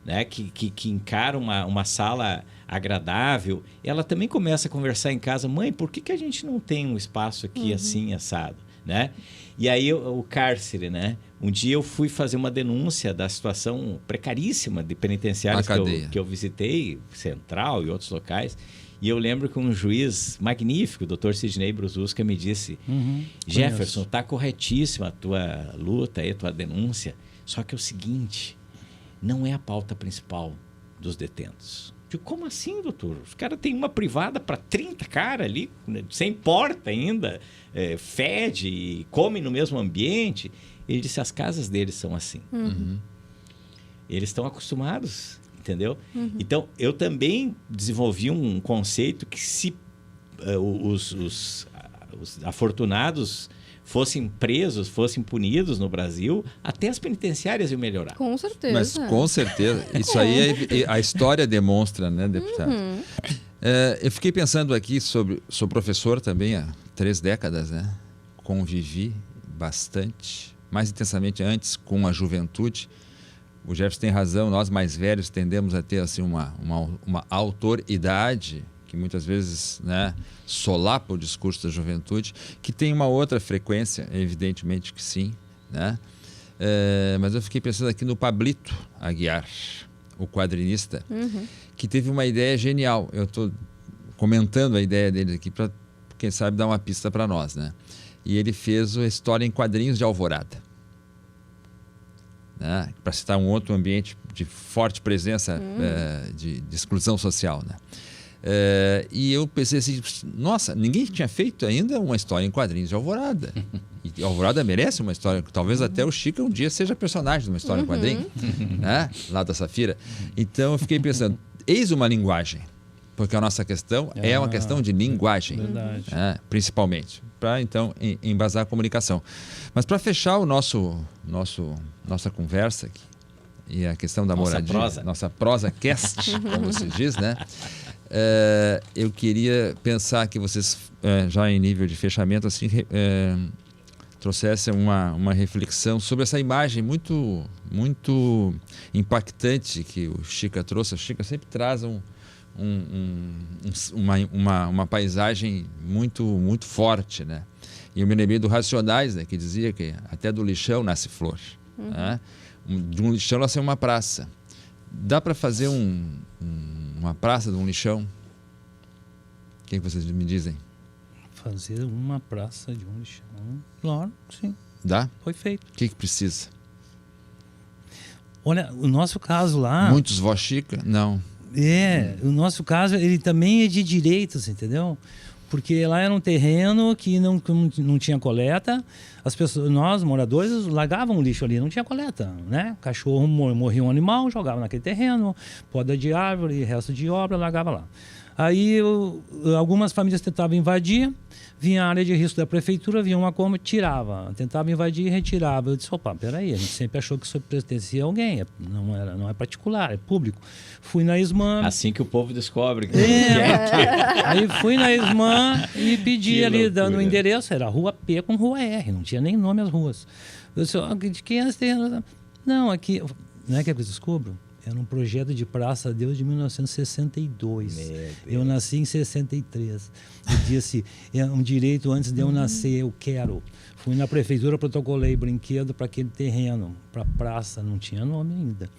né, que encara uma sala agradável, ela também começa a conversar em casa: mãe, por que a gente não tem um espaço aqui assim, assado? Né? E aí o cárcere, né? Um dia eu fui fazer uma denúncia da situação precaríssima de penitenciários que eu visitei, Central e outros locais. E eu lembro que um juiz magnífico, o Dr. Sidney Brususca, me disse: Jefferson, está corretíssima a tua luta, a tua denúncia, só que é o seguinte, não é a pauta principal dos detentos. Eu digo: como assim, doutor? Os caras têm uma privada para 30 caras ali, sem porta ainda, fede e come no mesmo ambiente. Ele disse: as casas deles são assim. Eles estão acostumados. Entendeu? Então, eu também desenvolvi um conceito que se os afortunados fossem presos, fossem punidos no Brasil, até as penitenciárias iam melhorar. Com certeza. Mas com certeza. Isso aí a história demonstra, né, deputado? Eu fiquei pensando aqui sou professor também há 3 décadas, né? Convivi bastante, mais intensamente antes com a juventude. O Jefferson tem razão, nós mais velhos tendemos a ter assim, uma autoridade que muitas vezes, né, solapa o discurso da juventude, que tem uma outra frequência, evidentemente que sim, né? Mas eu fiquei pensando aqui no Pablito Aguiar, o quadrinista, que teve uma ideia genial. Eu estou comentando a ideia dele aqui para, quem sabe, dar uma pista para nós, né? E ele fez a história em quadrinhos de Alvorada. né? Para citar um outro ambiente de forte presença de exclusão social, né? E eu pensei assim, nossa, ninguém tinha feito ainda uma história em quadrinhos de Alvorada. E Alvorada merece uma história, talvez até o Chica um dia seja personagem de uma história em quadrinho, né? Lá da Safira. Então eu fiquei pensando, eis uma linguagem, porque a nossa questão é uma questão de linguagem, né? Principalmente, para então embasar a comunicação. Mas para fechar o nossa conversa aqui, e a questão da moradia, nossa prosa cast, como se diz, né? Eu queria pensar que vocês, já em nível de fechamento, assim, trouxessem uma reflexão sobre essa imagem muito impactante que o Chica trouxe. O Chica sempre traz uma paisagem muito forte, né? E eu me lembrei do Racionais, né, que dizia que até do lixão nasce flor. Né? De um lixão nasce uma praça. Dá para fazer uma praça de um lixão? O que vocês me dizem? Fazer uma praça de um lixão? Claro, sim. Dá? Foi feito. O que precisa? Olha, o nosso caso lá... Muitos vó Chica? Não. O nosso caso, ele também é de direitos, entendeu? Porque lá era um terreno que não tinha coleta. As pessoas, nós, moradores, largavam o lixo ali, não tinha coleta, né? Cachorro morria um animal, jogava naquele terreno, poda de árvore, resto de obra, largava lá. Aí algumas famílias tentavam invadir, vinha a área de risco da prefeitura, vinha uma Kombi, tirava, tentava invadir e retirava. Eu disse, opa, peraí, a gente sempre achou que isso pertencia a alguém, não é particular, é público. Fui na ISMAN... Assim que o povo descobre. Aí fui na ISMAN e pedi Que ali, loucura. dando o endereço, era Rua P com Rua R, não tinha nem nome as ruas. Eu disse, de quem é esse terreno? Não, aqui... Não é que eu descubro? Era um projeto de Praça Deus de 1962. Eu nasci em 63. Eu disse, é um direito antes de eu nascer, eu quero. Fui na prefeitura, protocolei brinquedo para aquele terreno, para praça, não tinha nome ainda.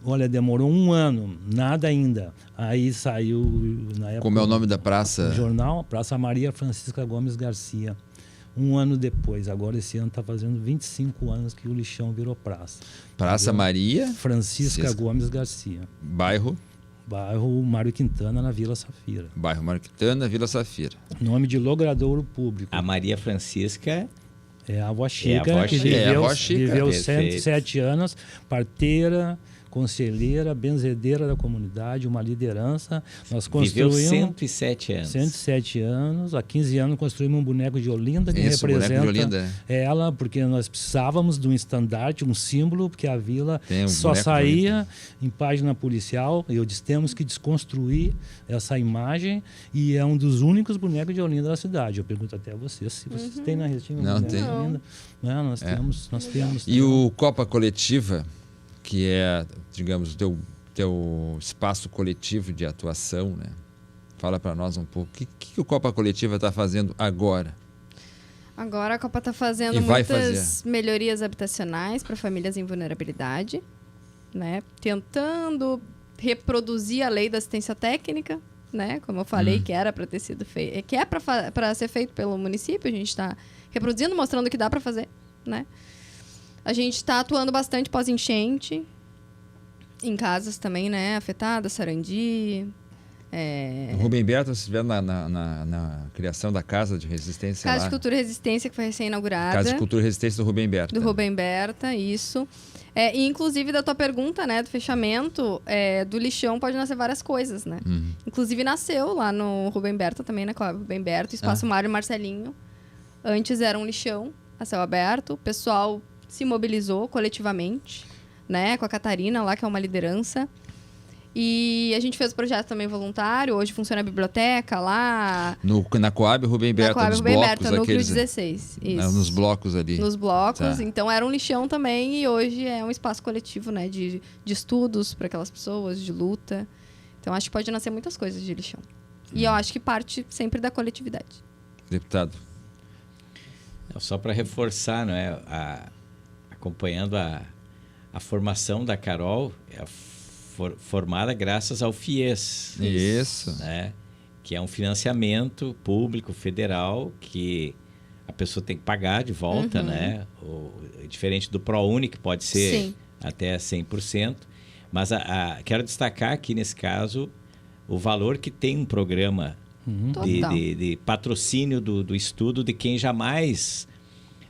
Olha, demorou 1 ano, nada ainda. Aí saiu, na época... Como é o nome da praça? No jornal, Praça Maria Francisca Gomes Garcia. 1 ano depois, agora esse ano está fazendo 25 anos que o lixão virou praça. Praça Maria Francisca Gomes Garcia. Bairro Mário Quintana, na Vila Safira. Bairro Mário Quintana, Vila Safira. Nome de logradouro público. A Maria Francisca é a avó Chica, que viveu 107 anos, parteira, conselheira, benzedeira da comunidade, uma liderança. Nós construímos... Viveu 107 anos. 107 anos. Há 15 anos construímos um boneco de Olinda que representa ela, porque nós precisávamos de um estandarte, um símbolo, porque a vila só saía em página policial. Eu disse, temos que desconstruir essa imagem e é um dos únicos bonecos de Olinda da cidade. Eu pergunto até a vocês, se vocês têm na Restinga não tem. De Olinda. Não, nós temos. E o Copa Coletiva, que é, digamos, o teu espaço coletivo de atuação, né? Fala para nós um pouco. O que o Copa Coletiva está fazendo agora? Agora a Copa está fazendo muitas melhorias habitacionais para famílias em vulnerabilidade, né? Tentando reproduzir a lei da assistência técnica, né? Como eu falei, que era para ter sido feito, que é para ser feito pelo município. A gente está reproduzindo, mostrando que dá para fazer, né? A gente está atuando bastante pós-enchente, em casas também, né? Afetadas, Sarandi. O Rubem Berta, vocês estiveram na criação da Casa de Resistência Casa lá. de Cultura e Resistência, que foi recém-inaugurada. Casa de Cultura e Resistência do Rubem Berta. Do Rubem Berta, isso. E inclusive da tua pergunta, né? Do fechamento, do lixão pode nascer várias coisas, né? Inclusive nasceu lá no Rubem Berta também, na Coab Rubem Berta, Espaço Mário Marcelinho. Antes era um lixão a céu aberto. O pessoal se mobilizou coletivamente, né, com a Catarina lá, que é uma liderança. E a gente fez o projeto também voluntário. Hoje funciona a biblioteca lá. Na Coab Rubem Berta, Coab nos Rubem blocos Berta, núcleo aqueles, 16. Isso. Nos blocos ali. Nos blocos. Tá. Então era um lixão também e hoje é um espaço coletivo, né, de estudos para aquelas pessoas, de luta. Então acho que pode nascer muitas coisas de lixão. E eu acho que parte sempre da coletividade. Deputado. Só para reforçar, não é? Acompanhando a formação da Carol, formada graças ao FIES. Isso. Né? Que é um financiamento público federal que a pessoa tem que pagar de volta, né? Diferente do ProUni, que pode ser Sim. até 100%. Mas quero destacar aqui, nesse caso, o valor que tem um programa de patrocínio do estudo de quem jamais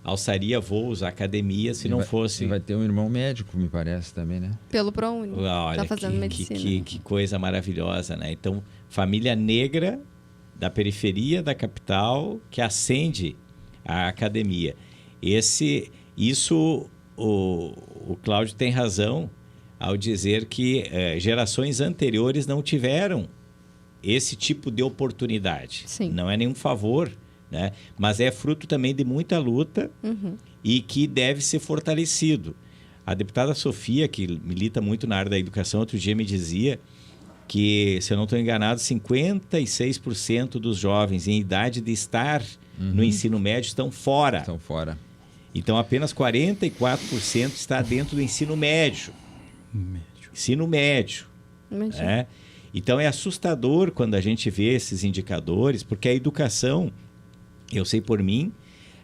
alçaria voos à academia se não fosse... Vai ter um irmão médico, me parece, também, né? Pelo ProUni. Olha, Tá fazendo medicina. que coisa maravilhosa, né? Então, família negra da periferia da capital que ascende à academia. O Cláudio tem razão ao dizer que gerações anteriores não tiveram esse tipo de oportunidade. Sim. Não é nenhum favor, né? Mas é fruto também de muita luta e que deve ser fortalecido. A deputada Sofia, que milita muito na área da educação, outro dia me dizia que, se eu não estou enganado, 56% dos jovens em idade de estar no ensino médio estão fora. Estão fora. Então, apenas 44% está dentro do ensino médio. Ensino médio. Imagina. Então, é assustador quando a gente vê esses indicadores, porque a educação, eu sei por mim,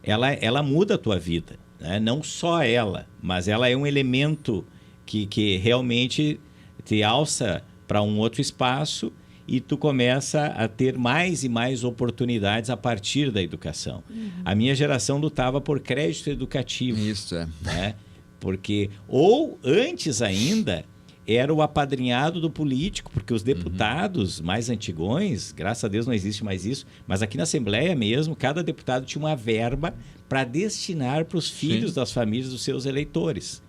ela muda a tua vida, né? Não só ela, mas ela é um elemento que realmente te alça para um outro espaço e tu começa a ter mais e mais oportunidades a partir da educação. A minha geração lutava por crédito educativo. Isso, né? Porque, ou antes ainda, era o apadrinhado do político, porque os deputados mais antigões, graças a Deus não existe mais isso, mas aqui na Assembleia mesmo, cada deputado tinha uma verba para destinar para os filhos das famílias dos seus eleitores.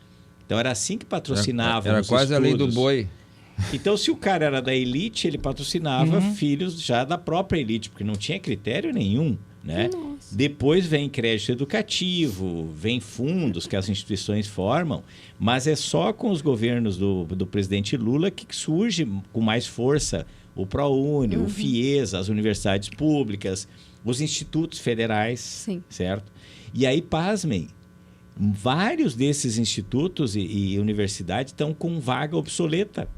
Então era assim que patrocinavam Era os quase estudos. a lei do boi. Então, se o cara era da elite, ele patrocinava filhos já da própria elite, porque não tinha critério nenhum, né? Nossa. Depois vem crédito educativo, vem fundos que as instituições formam, mas é só com os governos do presidente Lula que surge com mais força o ProUni, o FIES, as universidades públicas, os institutos federais, certo? E aí, pasmem, vários desses institutos e universidades estão com vaga obsoleta.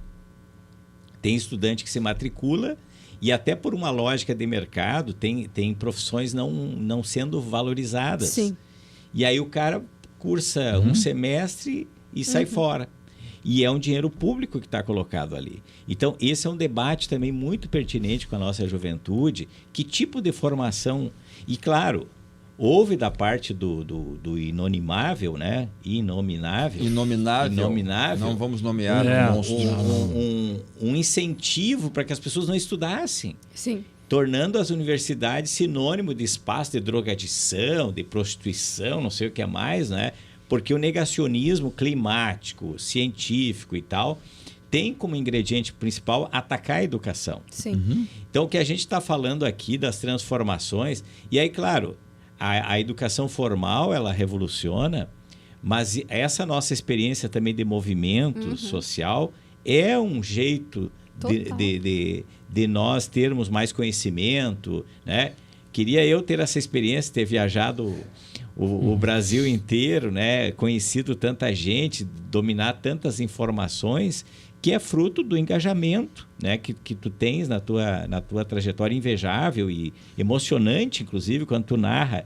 Tem estudante que se matricula e até por uma lógica de mercado tem profissões não sendo valorizadas. Sim. E aí o cara cursa um semestre e sai fora. E é um dinheiro público que está colocado ali. Então, esse é um debate também muito pertinente com a nossa juventude. Que tipo de formação... E, claro, houve da parte do inonimável, né? Inominável. Não vamos nomear monstros. Um incentivo para que as pessoas não estudassem. Sim. Tornando as universidades sinônimo de espaço de drogadição, de prostituição, não sei o que é mais, né? Porque o negacionismo climático, científico e tal, tem como ingrediente principal atacar a educação. Sim. Então, o que a gente está falando aqui das transformações... E aí, claro... A educação formal, ela revoluciona, mas essa nossa experiência também de movimento social é um jeito de nós termos mais conhecimento, né? Queria eu ter essa experiência, ter viajado o Brasil inteiro, né? Conhecido tanta gente, dominar tantas informações, que é fruto do engajamento, né, que tu tens na tua trajetória invejável e emocionante, inclusive, quando tu narra.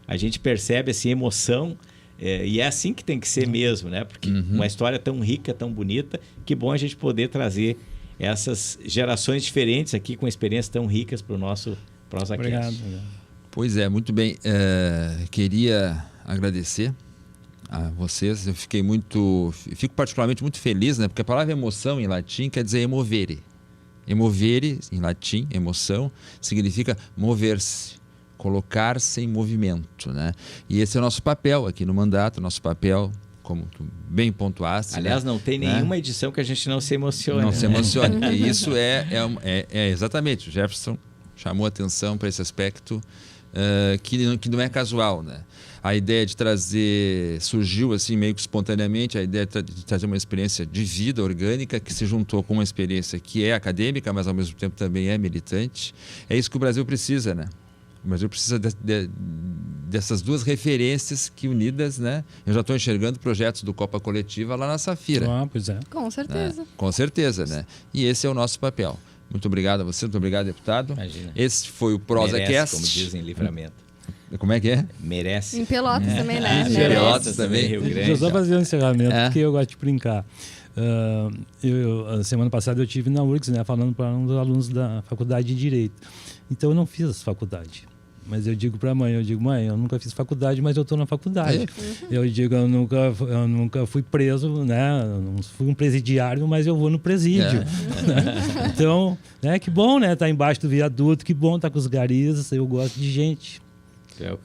A gente percebe assim, emoção, e é assim que tem que ser mesmo, né? Porque uma história tão rica, tão bonita, que bom a gente poder trazer essas gerações diferentes aqui com experiências tão ricas para o nosso ProsaCast. Obrigado. Pois é, muito bem. Queria agradecer a vocês. Eu fico particularmente muito feliz, né? Porque a palavra emoção em latim quer dizer emovere. Emovere, em latim, emoção, significa mover-se, colocar-se em movimento, né? E esse é o nosso papel aqui no mandato, nosso papel, como tu bem pontuaste. Aliás, né? não tem nenhuma edição que a gente não se emocione. Não se emocione. E isso é exatamente, o Jefferson chamou atenção para esse aspecto que não é casual, né? A ideia de trazer, surgiu assim meio que espontaneamente, a ideia de trazer uma experiência de vida orgânica que se juntou com uma experiência que é acadêmica, mas ao mesmo tempo também é militante. É isso que o Brasil precisa, né? O Brasil precisa dessas duas referências que unidas, né? Eu já estou enxergando projetos do Copa Coletiva lá na Safira. Pois é. Com certeza. Né? Com certeza, né? E esse é o nosso papel. Muito obrigado a você, muito obrigado, deputado. Imagina. Esse foi o ProsaCast. Como dizem, Livramento. Como é que é? Merece. Em Pelotas também, né? Em Merece. Pelotas também. Rio Deixa eu Grande. só fazer um encerramento, É. porque eu gosto de brincar. A semana passada eu tive na URGS, né, falando para um dos alunos da faculdade de Direito. Então eu não fiz faculdade. Mas eu digo para a mãe, mãe, eu nunca fiz faculdade, mas eu estou na faculdade. Eu digo, eu nunca fui preso, né? Eu não fui um presidiário, mas eu vou no presídio. Né? Então, né, que bom, né? Tá embaixo do viaduto, que bom tá com os garis, eu gosto de gente.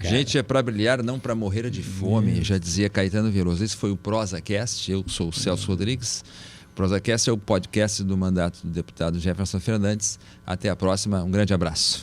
Gente é para brilhar, não para morrer de fome, já dizia Caetano Veloso. Esse foi o ProsaCast, eu sou o Celso Rodrigues. O ProsaCast é o podcast do mandato do deputado Jefferson Fernandes. Até a próxima, um grande abraço.